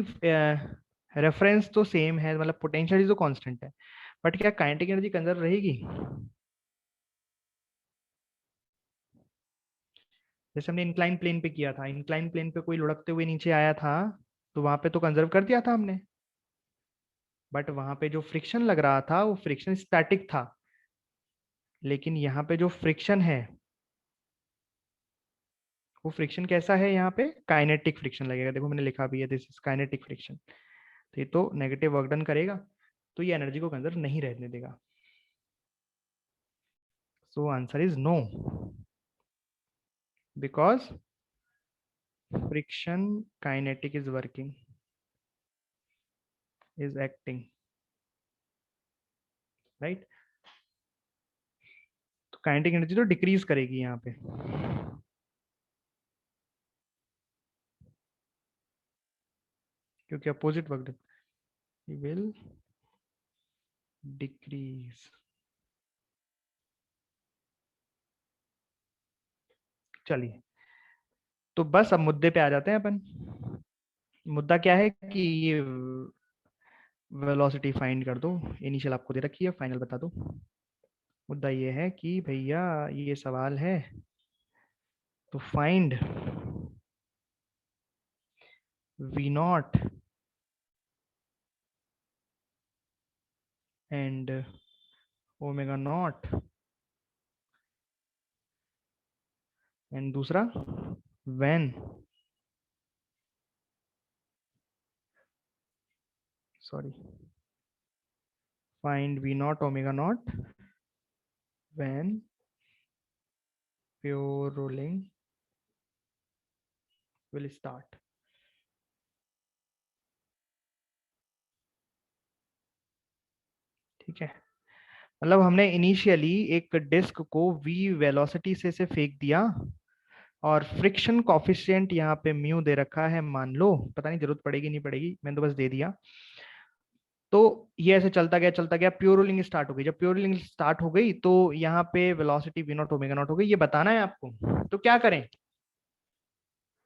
रेफरेंस तो सेम है, मतलब पोटेंशियल तो कांस्टेंट है, बट क्या काइनेटिक एनर्जी कंजर्व रहेगी? जैसे हमने इंक्लाइन प्लेन पे किया था, इंक्लाइन प्लेन पे कोई लुढ़कते हुए नीचे आया था, तो वहां पे तो कंजर्व कर दिया था हमने, बट वहां पे जो फ्रिक्शन लग रहा था वो फ्रिक्शन स्टैटिक था। लेकिन यहाँ पे जो फ्रिक्शन है वो फ्रिक्शन कैसा है? यहाँ पे काइनेटिक फ्रिक्शन लगेगा। देखो मैंने लिखा भी है, दिस इज काइनेटिक फ्रिक्शन। तो ये तो नेगेटिव वर्क डन करेगा, तो ये एनर्जी को कंजर्व नहीं रहने देगा। So answer is no, because friction kinetic is working, is acting, right. तो काइनेटिक एनर्जी तो डिक्रीज करेगी यहाँ पे, क्योंकि opposite work done will decrease. चलिए, तो बस अब मुद्दे पे आ जाते हैं अपन। मुद्दा क्या है कि ये वेलोसिटी फाइंड कर दो, इनिशियल आपको दे रखी है, फाइनल बता दो। मुद्दा ये है कि भैया ये सवाल है, तो find V naught and omega naught, and दूसरा when, sorry, find V naught omega naught when pure rolling will start. ठीक है, मतलब हमने इनिशियली एक डिस्क को v वेलोसिटी से फेंक दिया और फ्रिक्शन कॉफिशिएंट यहाँ पे म्यू दे रखा है, मान लो, पता नहीं जरूरत पड़ेगी नहीं पड़ेगी, मैंने तो बस दे दिया। तो ये ऐसे चलता गया, प्योर रोलिंग स्टार्ट हो गई। जब प्योर रोलिंग स्टार्ट हो गई तो यहाँ पे velocity v naught omega naught हो गई। ये बताना है आपको, तो क्या करें,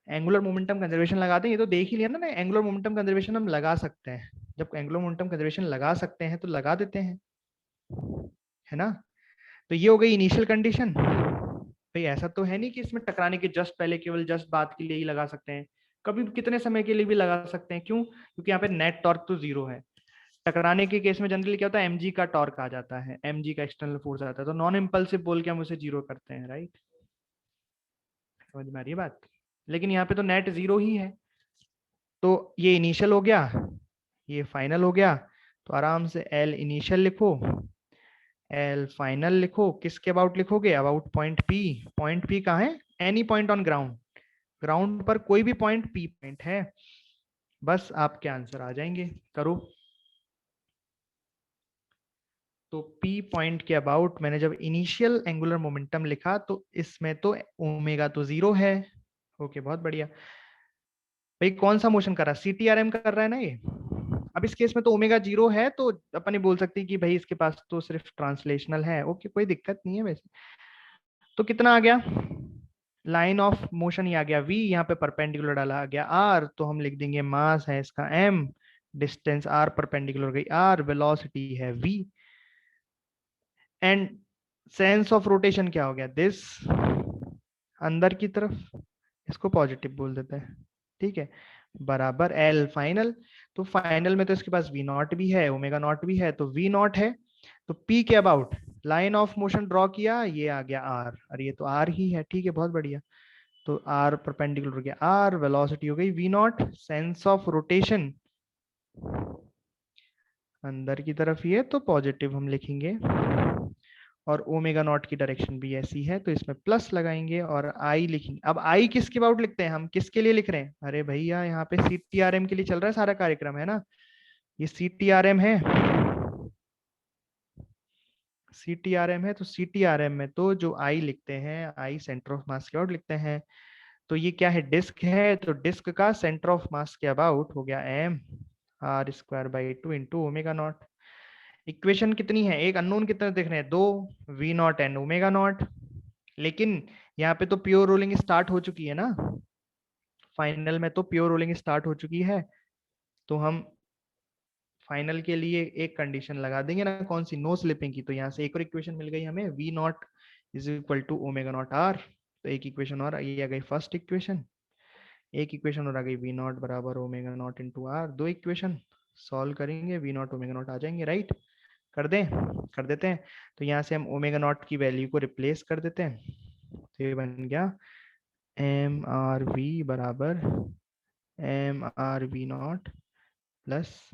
एंगुलर मोमेंटम कंजर्वेशन लगाते हैं। ये तो देख ही लिया ना, एंगुलर मोमेंटम कंजर्वेशन हम लगा सकते हैं। जब एंगुलर मोमेंटम कंजर्वेशन लगा सकते हैं तो लगा देते हैं, है ना। तो ये हो गई इनिशियल कंडीशन। भाई ऐसा तो है नहीं कि इसमें टकराने के जस्ट पहले केवल जस्ट बात के लिए ही लगा सकते हैं, कभी भी कितने समय के लिए भी लगा सकते हैं। क्यों? क्योंकि यहाँ पे नेट टॉर्क तो जीरो है। टकराने के केस में जनरली क्या होता है, mg का टॉर्क आ जाता है, mg का एक्सटर्नल फोर्स आता है, तो नॉन इम्पल्सिव बोल के हम उसे जीरो करते हैं, राइट। समझ में आ रही है बात। लेकिन यहाँ पे तो नेट जीरो ही है, तो ये इनिशियल हो गया, ये फाइनल हो गया। तो आराम से एल इनिशियल लिखो, एल फाइनल लिखो। किसके अबाउट लिखोगे? About point p. Point p कहाँ है? Any point on ground, ground पर कोई भी पॉइंट पी पॉइंट है, बस आपके आंसर आ जाएंगे। करो। तो P पॉइंट के अबाउट मैंने जब इनिशियल एंगुलर मोमेंटम लिखा तो इसमें तो ओमेगा तो जीरो है। ओके, बहुत बढ़िया। भाई कौन सा मोशन कर रहा है? CTRM कर रहा है ना ये। अब इस केस में तो ओमेगा जीरो है, तो अपन ये बोल सकते हैं कि भाई इसके पास तो सिर्फ ट्रांसलेशनल है। ओके, कोई दिक्कत नहीं है वैसे। तो कितना आ गया? लाइन ऑफ मोशन ये आ गया v, यहाँ पे परपेंडिकुलर डाला आ गया r, तो हम लिख देंगे मास है इसका m, डिस्टेंस r परपेंडिकुलर गई r, वेलोसिटी है v, and sense of rotation क्या हो गया? दिस, अंदर की तरफ, इसको पॉजिटिव बोल देते हैं, ठीक है, बराबर एल फाइनल। तो फाइनल में तो इसके पास वी नॉट भी है, ओमेगा नॉट भी है, तो वी नॉट है। तो पी के about line of motion draw किया, ये आ गया आर, और ये तो आर ही है, ठीक है, बहुत बढ़िया। तो आर परपेंडिकुलर हो गया आर, वेलोसिटी हो गई v naught, sense of rotation अंदर की तरफ ही है तो पॉजिटिव हम लिखेंगे, और ओमेगा नॉट की डायरेक्शन भी ऐसी है तो इसमें प्लस लगाएंगे और आई लिखेंगे। अब आई किसके अबाउट लिखते हैं हम, किसके लिए लिख रहे हैं? अरे भैया यहाँ पे CTRM के लिए चल रहा है सारा कार्यक्रम, है ना। ये CTRM है, CTRM है, तो CTRM में तो जो आई लिखते हैं, आई सेंटर ऑफ मास के अबाउट लिखते हैं। तो ये क्या है? डिस्क है, तो डिस्क का सेंटर ऑफ मास के अबाउट हो गया m r square by 2 into omega naught. Equation कितनी है? एक अननोन कितने दिख रहे हैं? दो, v naught and omega naught. लेकिन यहाँ पे तो प्योर रोलिंग स्टार्ट हो चुकी है ना, फाइनल में तो प्योर रोलिंग स्टार्ट हो चुकी है, तो हम फाइनल के लिए एक कंडीशन लगा देंगे ना, कौन सी? नो स्लिपिंग की। तो यहाँ से एक और इक्वेशन मिल गई हमें, v naught is equal to omega naught r. तो एक इक्वेशन और ये आ गई फर्स्ट इक्वेशन, एक इक्वेशन और आ गई वी नॉट बराबर ओमेगा नॉट इंटू आर। दो इक्वेशन सॉल्व करेंगे, वी नॉट ओमेगा नॉट आ जाएंगे, राइट। कर दें? कर देते हैं। तो यहाँ से हम ओमेगा नॉट की वैल्यू को रिप्लेस कर देते हैं, तो ये बन गया एम आर वी बराबर M R we naught plus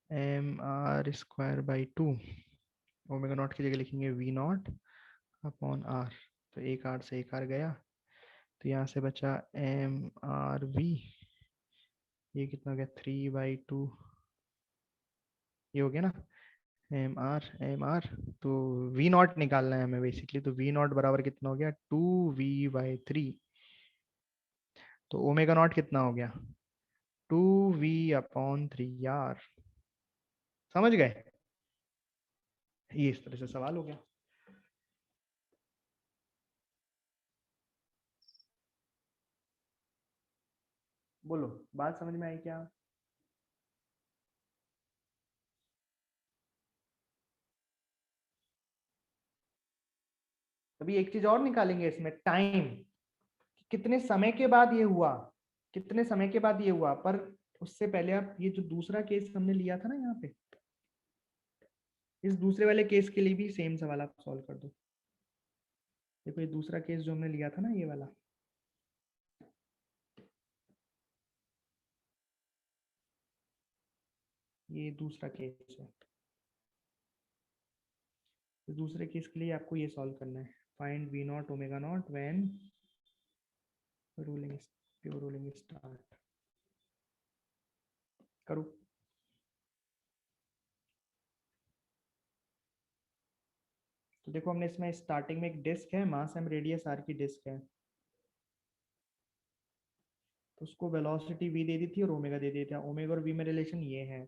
M R square by 2। Omega naught की जगह लिखेंगे वी नॉट अपॉन आर, तो एक आर से एक आर गया, तो यहाँ से बचा एम आर वी, ये कितना हो गया? 3/2, ये हो गया ना, एम आर। तो वी नॉट निकालना है हमें बेसिकली, तो वी नॉट बराबर कितना हो गया? 2v/3। तो ओमेगा नॉट कितना हो गया? 2v/3 यार, समझ गए? ये इस तरह से सवाल हो गया। बोलो, बात समझ में आई क्या? अभी एक चीज और निकालेंगे इसमें, टाइम, कितने समय के बाद ये हुआ, कितने समय के बाद ये हुआ, पर उससे पहले आप ये जो दूसरा केस हमने लिया था ना यहाँ पे, इस दूसरे वाले केस के लिए भी सेम सवाल आप सॉल्व कर दो। देखो ये दूसरा केस जो हमने लिया था ना, ये वाला, ये दूसरा केस है। तो दूसरे केस के लिए आपको ये सॉल्व करना है, find v naught omega naught when rolling pure rolling start. करो। तो देखो हमने इसमें स्टार्टिंग में एक डिस्क है, मास एम रेडियस आर की डिस्क है, तो उसको वेलोसिटी v दे दी थी और ओमेगा दे दिया था। ओमेगा और v में रिलेशन ये है,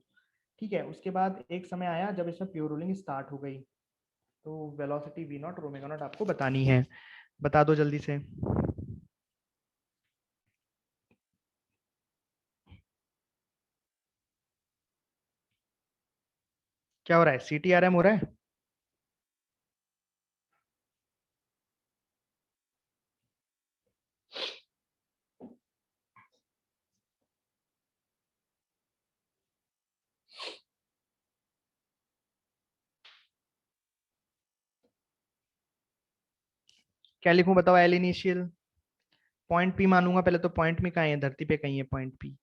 ठीक है। उसके बाद एक समय आया जब इसमें प्योर रोलिंग स्टार्ट हो गई, तो वेलोसिटी v नॉट और ओमेगा नॉट आपको बतानी है। बता दो जल्दी से। क्या हो रहा है, CTRM हो रहा है? क्या लिखूं बताओ? एल इनिशियल पॉइंट पी मानूंगा पहले, तो पॉइंट पी कहाँ है? धरती पे कहीं है पॉइंट पी,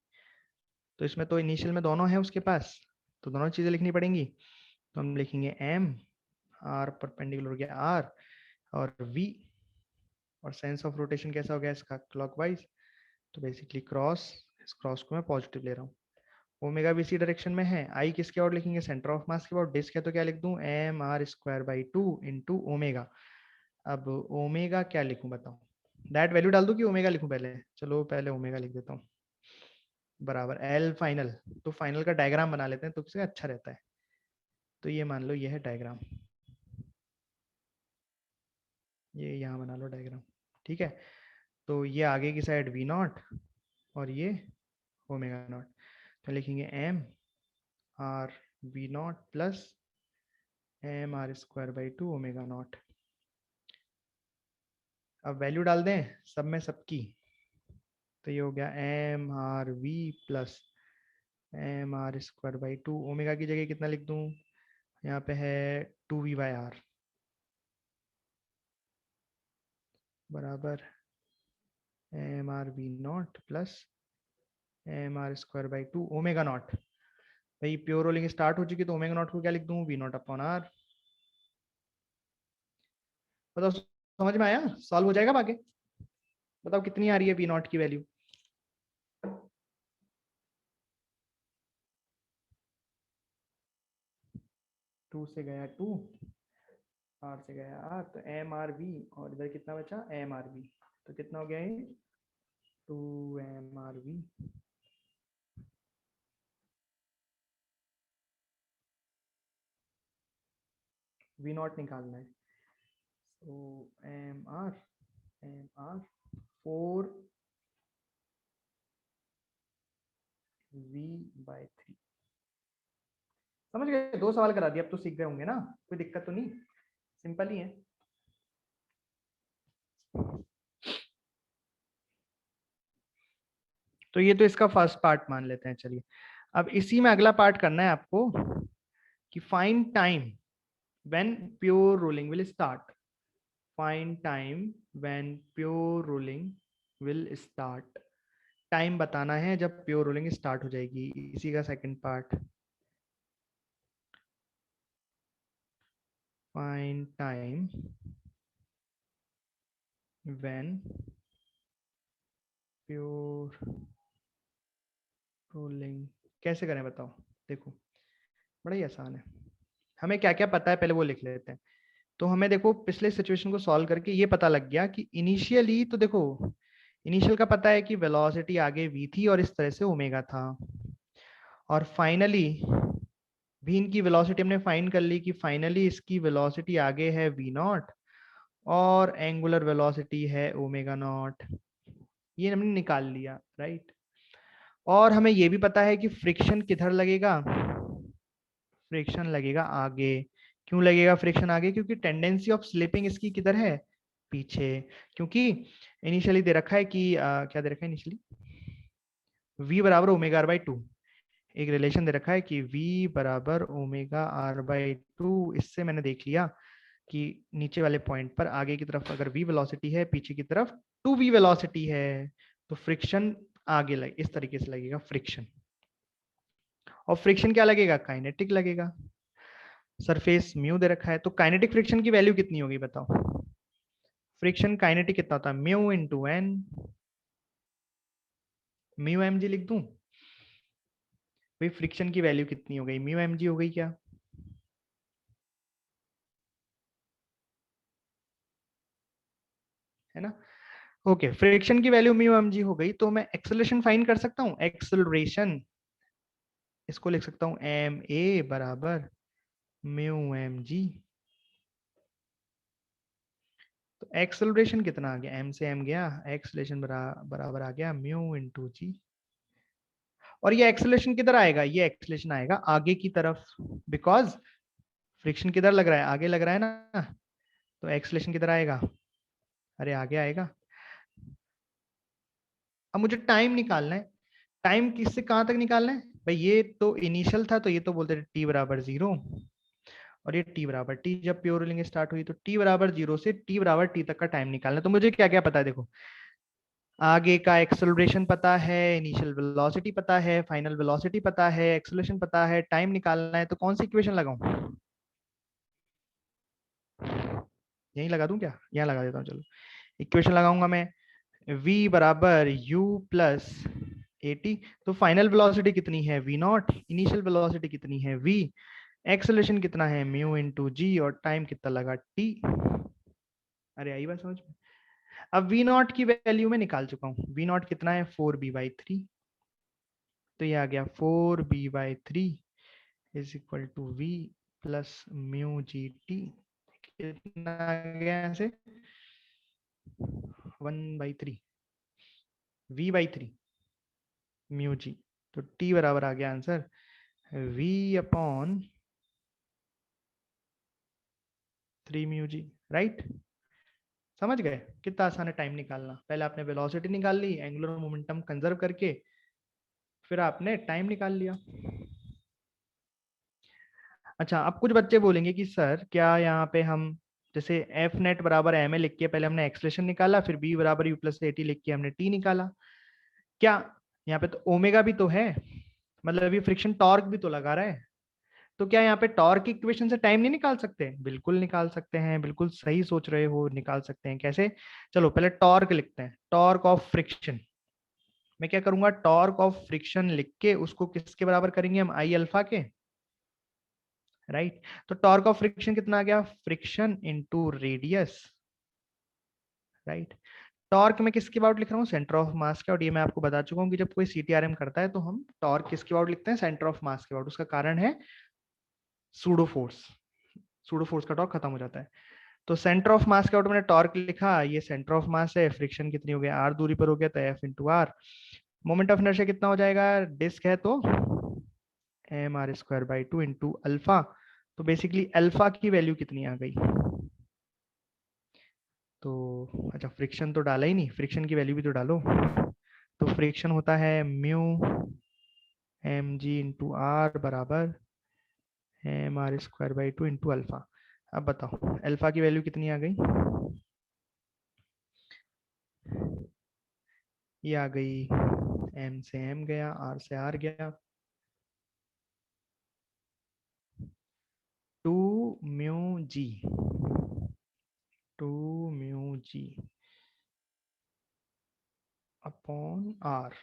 तो इसमें तो इनिशियल में दोनों है उसके पास, तो दोनों चीजें लिखनी पड़ेंगी। तो हम लिखेंगे एम, आर परपेंडिकुलर हो गया आर, और वी, और सेंस ऑफ रोटेशन कैसा हो गया इसका? क्लॉकवाइज। तो बेसिकली क्रॉस, इस क्रॉस को मैं पॉजिटिव ले रहा हूँ। ओमेगा भी इसी डायरेक्शन में है। आई किसके और लिखेंगे? सेंटर ऑफ मास के और। डिस्क है तो क्या लिख दूं? M are square by 2 into omega. अब ओमेगा क्या लिखूं बताओ? दैट वैल्यू डाल दूं कि ओमेगा लिखूं पहले? चलो पहले ओमेगा लिख देता हूँ, बराबर एल फाइनल। तो फाइनल का डायग्राम बना लेते हैं तो किसका अच्छा रहता है। तो ये मान लो ये है डायग्राम, ये यहाँ बना लो डायग्राम, ठीक है। तो ये आगे की साइड वी नॉट और ये ओमेगा नॉट, तो लिखेंगे M are we naught plus M R square by 2 omega naught. अब वैल्यू डाल दें सब में सबकी, तो ये हो गया M R V plus M R square by 2। Omega की जगह कितना लिख दूं? यहाँ पे है 2v/r बराबर M R we naught plus M R square by 2 omega naught. भाई प्योर रोलिंग स्टार्ट हो चुकी, तो ओमेगा नॉट को क्या लिख दूं? V naught upon R. बताओ समझ में आया? सॉल्व हो जाएगा आगे? बताओ कितनी आ रही है वी नॉट की वैल्यू? 2 से गया 2, आर से गया आर, तो एम आर वी, और इधर कितना बचा? M are V. तो कितना हो गया ये? 2 MRV। वी नॉट निकालना है, तो एम आर 4v/3। समझ गए? दो सवाल करा दिया, अब तो सीख गए होंगे ना, कोई दिक्कत तो नहीं, सिंपल ही है। तो ये तो इसका फर्स्ट पार्ट मान लेते हैं। चलिए अब इसी में अगला पार्ट करना है आपको, कि find time when pure rolling will start. Find time when pure rolling will start. Time बताना है जब प्योर रोलिंग स्टार्ट हो जाएगी, इसी का second part. Find time when pure rolling. कैसे करें बताओ? देखो बड़ा ही आसान है, हमें क्या क्या पता है पहले वो लिख लेते हैं। तो हमें देखो पिछले सिचुएशन को सॉल्व करके ये पता लग गया कि इनिशियली, तो देखो इनिशियल का पता है कि वेलोसिटी आगे v थी और इस तरह से ओमेगा था, और फाइनली v की वेलोसिटी हमने फाइंड कर ली कि फाइनली इसकी वेलोसिटी आगे है v नॉट और एंगुलर वेलोसिटी है ओमेगा नॉट। ये हमने निकाल लिया, राइट। और हमें ये भी पता है कि फ्रिक्शन किधर लगेगा? फ्रिक्शन लगेगा आगे। क्यों लगेगा फ्रिक्शन आगे? क्योंकि टेंडेंसी ऑफ स्लिपिंग इसकी किधर है? पीछे। क्योंकि इनिशियली दे रखा है कि क्या दे रखा है इनिशियली? v बराबर ओमेगा आर बाई टू, एक रिलेशन दे रखा है कि v बराबर ओमेगा आर बाई टू। इससे मैंने देख लिया कि नीचे वाले पॉइंट पर आगे की तरफ अगर v वेलोसिटी है, पीछे की तरफ 2v वेलोसिटी है, तो फ्रिक्शन आगे लगे, इस तरीके से लगेगा फ्रिक्शन। और फ्रिक्शन क्या लगेगा? काइनेटिक लगेगा। सरफेस म्यू दे रखा है, तो काइनेटिक फ्रिक्शन की वैल्यू कितनी होगी बताओ? फ्रिक्शन काइनेटिक कितना होता है? Mu into N, mu M G लिख दूं? भाई फ्रिक्शन की वैल्यू कितनी हो गई? म्यू एम जी हो गई क्या? है ना? ओके, फ्रिक्शन की वैल्यू म्यू एम जी हो गई, तो मैं एक्सेलरेशन फाइंड कर सकता हूँ। एक्सेलरेशन इसको लिख सकता हूँ एम ए बराबर म्यू एम जी। तो एक्सेलरेशन कितना आ गया? एम से एम गया, एक्सेलरेशन बराबर आ गया म्यू इंटू जी। और ये एक्सेलरेशन किधर आएगा? ये एक्सेलरेशन आएगा आगे की तरफ, बिकॉज फ्रिक्शन किधर लग रहा है? आगे लग रहा है ना, तो एक्सेलरेशन किधर आएगा? अरे आगे आएगा। अब मुझे टाइम निकालना है। टाइम किससे कहां तक निकालना है भाई? ये तो इनिशियल था, तो ये तो बोलते थे टी बराबर 0, और ये टी बराबर टी, जब प्योर रोलिंग स्टार्ट हुई तो टी बराबर 0 से टी बराबर टी तक का टाइम निकालना है। तो मुझे क्या क्या पता है देखो, आगे का एक्सेलरेशन पता है, इनिशियल वेलोसिटी पता है, फाइनल वेलोसिटी पता है, एक्सेलरेशन पता है, टाइम निकालना है, तो कौन सी इक्वेशन लगाऊं? यही लगा दूं क्या? यहाँ लगा देता हूँ, चलो इक्वेशन लगाऊंगा मैं। v बराबर u प्लस ए टी। तो फाइनल वेलोसिटी कितनी है? v not. इनिशियल वेलोसिटी कितनी है? v। एक्सेलरेशन कितना है? म्यू इंटू जी। और टाइम कितना लगा? t। अरे आई बात समझ में? अब v नॉट की वैल्यू में निकाल चुका हूँ। v नॉट कितना है? 4b/3। तो ये आ गया 4b/3 is equal to v plus mu G T. कितना आ गया ऐसे? 1/3 v/3 म्यू जी। तो t बराबर आ गया answer v upon 3 mu G. Right? समझ गए कितना आसान है टाइम निकालना? पहले आपने वेलोसिटी निकाल ली एंगुलर मोमेंटम कंजर्व करके, फिर आपने टाइम निकाल लिया। अच्छा, अब कुछ बच्चे बोलेंगे कि सर क्या यहाँ पे हम जैसे एफ नेट बराबर एम ए लिख के पहले हमने एक्सलेशन निकाला, फिर बी बराबर यू प्लस ए टी लिख के हमने टी निकाला, क्या यहाँ पे तो ओमेगा भी तो है, मतलब ये फ्रिक्शन टॉर्क भी तो लगा रहा है, तो क्या यहाँ पे टॉर्क की इक्वेशन से टाइम नहीं निकाल सकते? बिल्कुल निकाल सकते हैं, बिल्कुल सही सोच रहे हो, निकाल सकते हैं। कैसे? चलो पहले टॉर्क लिखते हैं, टॉर्क ऑफ फ्रिक्शन। मैं क्या करूंगा? टॉर्क ऑफ फ्रिक्शन लिख के उसको किसके बराबर करेंगे हम? आई अल्फा के। राइट? तो टॉर्क ऑफ फ्रिक्शन कितना आ गया? Friction into radius. Right? Torque में किसके अबाउट लिख रहा हूँ? सेंटर ऑफ मास के। और ये मैं आपको बता चुका हूँ कि जब कोई सीटीआरएम करता है तो हम टॉर्क किसके अबाउट लिखते हैं? सेंटर ऑफ मास के अबाउट। उसका कारण है सूडो फोर्स। सूडो फोर्स का टॉर्क खत्म हो जाता है। तो सेंटर ऑफ मास के आउट मैंने टॉर्क लिखा, ये सेंटर ऑफ मास है, फ्रिक्शन कितनी हो गया? आर दूरी पर हो गया, तो F into R. Moment of inertia कितना हो जाएगा? डिस्क है तो M are square by two into alpha. तो बेसिकली अल्फा की वैल्यू कितनी आ गई? तो अच्छा, फ्रिक्शन तो डाला ही नहीं, फ्रिक्शन की वैल्यू भी तो डालो। तो फ्रिक्शन होता है mu M g into r बराबर M R square by two into alpha. अब बताओ अल्फा की वैल्यू कितनी आ गई? ये आ गई, एम से एम गया, आर से आर गया, 2 mu G, 2 mu G upon R.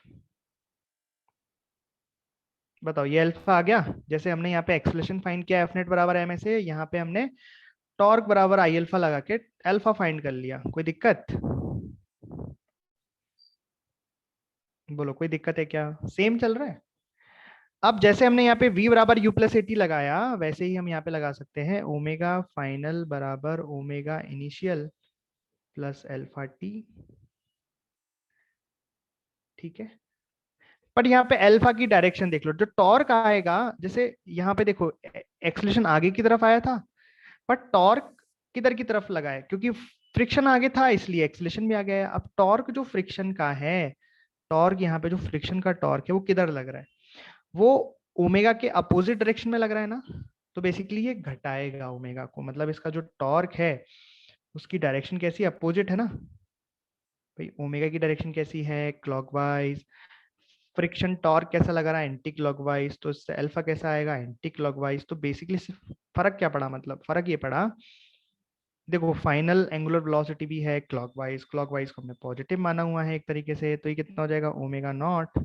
बताओ ये अल्फा आ गया। जैसे हमने यहाँ पे एक्सलेशन फाइंड किया एफ नेट बराबर एम से, यहाँ पे हमने टॉर्क बराबर आई अल्फा लगा के अल्फा फाइंड कर लिया। कोई दिक्कत? बोलो कोई दिक्कत है क्या? सेम चल रहा है। अब जैसे हमने यहाँ पे v बराबर u प्लस ए टी लगाया, वैसे ही हम यहाँ पे लगा सकते हैं ओमेगा फाइनल बराबर omega initial plus alpha T. ठीक है? पर यहाँ पे अल्फा की डायरेक्शन देख लो, जो टॉर्क आएगा, जैसे यहाँ पे देखो एक्सलेशन आगे की तरफ आया था, पर टॉर्क किधर की तरफ लगा है? क्योंकि फ्रिक्शन आगे था इसलिए एक्सलेशन भी आ गया है। अब टॉर्क जो फ्रिक्शन का है टॉर्क यहाँ पे जो फ्रिक्शन का टॉर्क है वो किधर लग रहा है, वो ओमेगा के अपोजिट डायरेक्शन में लग रहा है ना, तो बेसिकली ये घटाएगा ओमेगा को, मतलब इसका जो टॉर्क है उसकी डायरेक्शन कैसी, अपोजिट है ना भाई। ओमेगा की डायरेक्शन कैसी है, क्लॉकवाइज। फ्रिक्शन टॉर्क कैसा लग रहा है, एंटी क्लॉकवाइज, तो इससे अल्फा कैसा आएगा, एंटी क्लॉकवाइज। तो बेसिकली सिर्फ फर्क क्या पड़ा, मतलब फर्क ये पड़ा, देखो फाइनल एंगुलर वेलोसिटी भी है क्लॉकवाइज, क्लॉकवाइज को हमने पॉजिटिव माना हुआ है एक तरीके से, तो ये कितना हो जाएगा, omega naught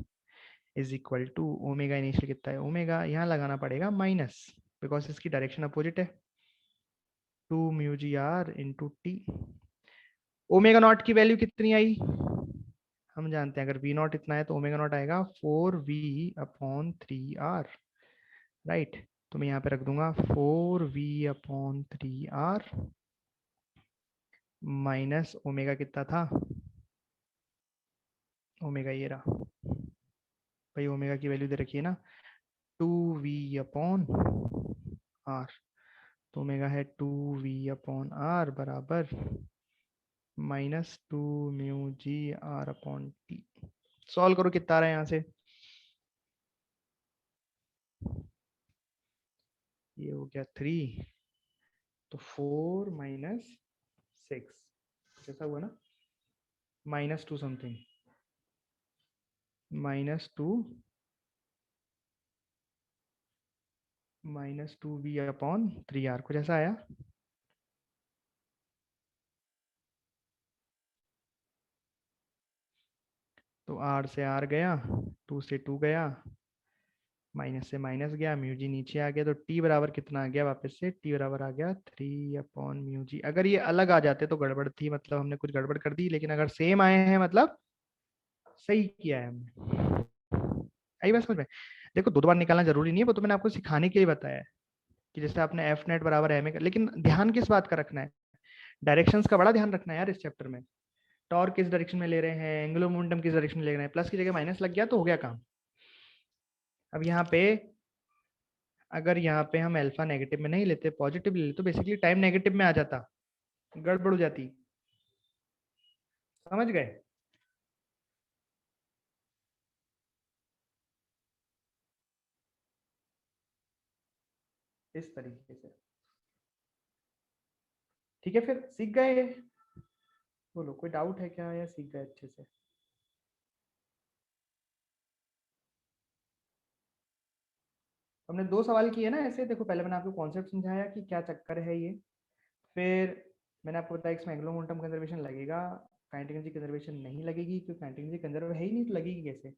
is equal to, omega initial कितना है, ओमेगा यहाँ लगाना पड़ेगा माइनस, बिकॉज इसकी डायरेक्शन अपोजिट है, 2 μ g r into T. Omega naught की वैल्यू कितनी आई, हम जानते हैं अगर वी नॉट इतना है तो ओमेगा नॉट आएगा 4v/3r, राइट। तो मैं यहाँ पे रख दूंगा 4v/3r माइनस ओमेगा कितना था, ओमेगा ये रहा भाई, ओमेगा की वैल्यू दे रखी है ना 2v/r, तो ओमेगा है 2v/r बराबर -2 μg r/t। सॉल्व करो कितना आ रहा है यहाँ से, ये हो गया 3, तो 4 माइनस 6 ऐसा हुआ ना, -2 समथिंग, -2 -2v/3r कुछ ऐसा आया। तो r से r गया, 2 से 2 गया, माइनस से माइनस गया, म्यू जी नीचे आ गया, तो t बराबर कितना आ गया, वापस से t बराबर आ गया 3/μg। अगर ये अलग आ जाते तो गड़बड़ थी, मतलब हमने कुछ गड़बड़ कर दी, लेकिन अगर सेम आए हैं मतलब सही किया है हमने। आई बात समझ में। देखो दो बार निकालना जरूरी नहीं है, वो तो मैंने आपको सिखाने के लिए बताया है कि जैसे आपने एफ नेट बराबर एम ए, लेकिन ध्यान किस बात का रखना है, डायरेक्शंस का बड़ा ध्यान रखना है यार इस चैप्टर में। टॉर्क किस डायरेक्शन में ले रहे हैं, एंगुलर मोमेंटम किस डायरेक्शन में ले रहे हैं, प्लस की जगह माइनस लग गया तो हो गया काम। अब यहाँ पे अगर यहाँ पे हम अल्फा नेगेटिव में नहीं लेते, पॉजिटिव ले लेते, तो बेसिकली टाइम नेगेटिव में आ जाता, गड़बड़ हो जाती, समझ गए। इस तरीके से ठीक है, फिर सीख गए। बोलो कोई डाउट है क्या, या सीख गए अच्छे से। हमने दो सवाल किए ना ऐसे, देखो पहले मैंने आपको कॉन्सेप्ट समझाया कि क्या चक्कर है ये, फिर मैंने आपको बताया इसमें एंगुलर मोमेंटम कंजर्वेशन लगेगा, काइनेटिक एनर्जी कंजर्वेशन नहीं लगेगी, क्योंकि काइनेटिक एनर्जी कंजर्व है ही नहीं, तो लगेगी कैसे।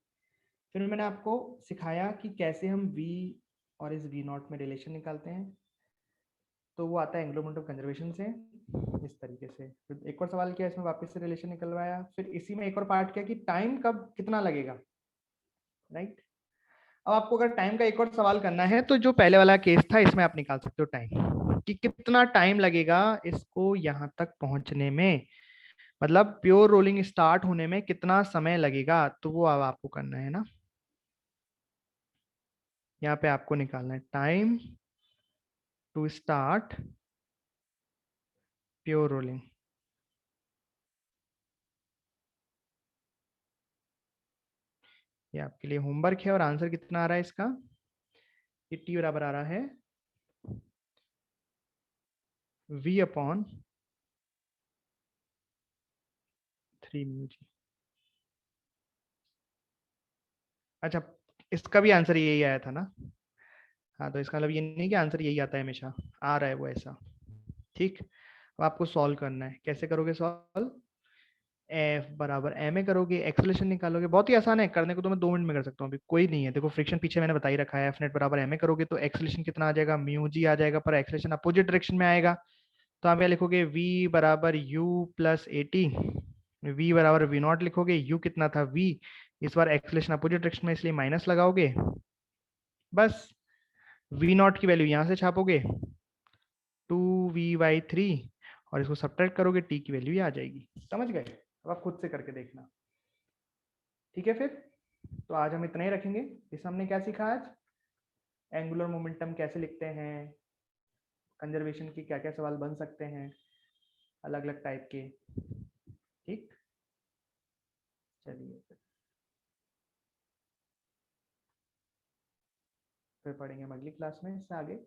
फिर मैंने आपको सिखाया कि कैसे हम v और इस v नॉट में रिलेशन निकालते हैं, तो वो आता है एंगुलर मोमेंटम कंजर्वेशन से, इस तरीके से। फिर एक और सवाल किया, इसमें वापस से रिलेशन निकलवाया, फिर इसी में एक और पार्ट किया कि टाइम कब कितना लगेगा, राइट। अब आपको अगर टाइम का एक और सवाल करना है, तो जो पहले वाला केस था इसमें आप निकाल सकते हो टाइम, कि कितना टाइम लगेगा इसको यहाँ तक पहुंचने में, मतलब प्योर रोलिंग स्टार्ट होने में कितना समय लगेगा, तो वो अब आपको करना है ना। यहाँ पे आपको निकालना है time to start pure rolling. ये आपके लिए होमवर्क है, और आंसर कितना आ रहा है इसका, ये टी बराबर आ रहा है v/3μg। अच्छा, इसका भी आंसर यही आया था ना। हाँ, तो इसका मतलब ये नहीं कि आंसर यही आता है हमेशा, आ रहा है वो ऐसा, ठीक। अब आपको सॉल्व करना है, कैसे करोगे सॉल्व, एफ बराबर एम ए करोगे, एक्सेलेरेशन निकालोगे, बहुत ही आसान है करने को, तो मैं 2 मिनट में कर सकता हूँ, अभी कोई नहीं है। देखो फ्रिक्शन पीछे मैंने बता ही रखा है, एफ नेट बराबर एम ए करोगे तो एक्सेलेरेशन कितना आ जाएगा, म्यू जी आ जाएगा, पर एक्सेलेरेशन अपोजिट डायरेक्शन में आएगा, तो आप क्या लिखोगे, v बराबर u plus A T, V बराबर वी नॉट लिखोगे, u कितना था v, इस बार एक्सेलेरेशन अपोजिट डायरेक्शन में इसलिए माइनस लगाओगे, बस v नॉट की वैल्यू यहाँ से छापोगे 2v/3, और इसको सब्ट्रैक्ट करोगे, t की वैल्यू ये आ जाएगी, समझ गए। अब आप खुद से करके देखना, ठीक है। फिर तो आज हम इतना ही रखेंगे। इस हमने क्या सीखा आज, एंगुलर मोमेंटम कैसे लिखते हैं, कंजर्वेशन के क्या क्या सवाल बन सकते हैं, अलग अलग टाइप के, ठीक। चलिए। फिर पढ़ेंगे हम अगली क्लास में इससे आगे।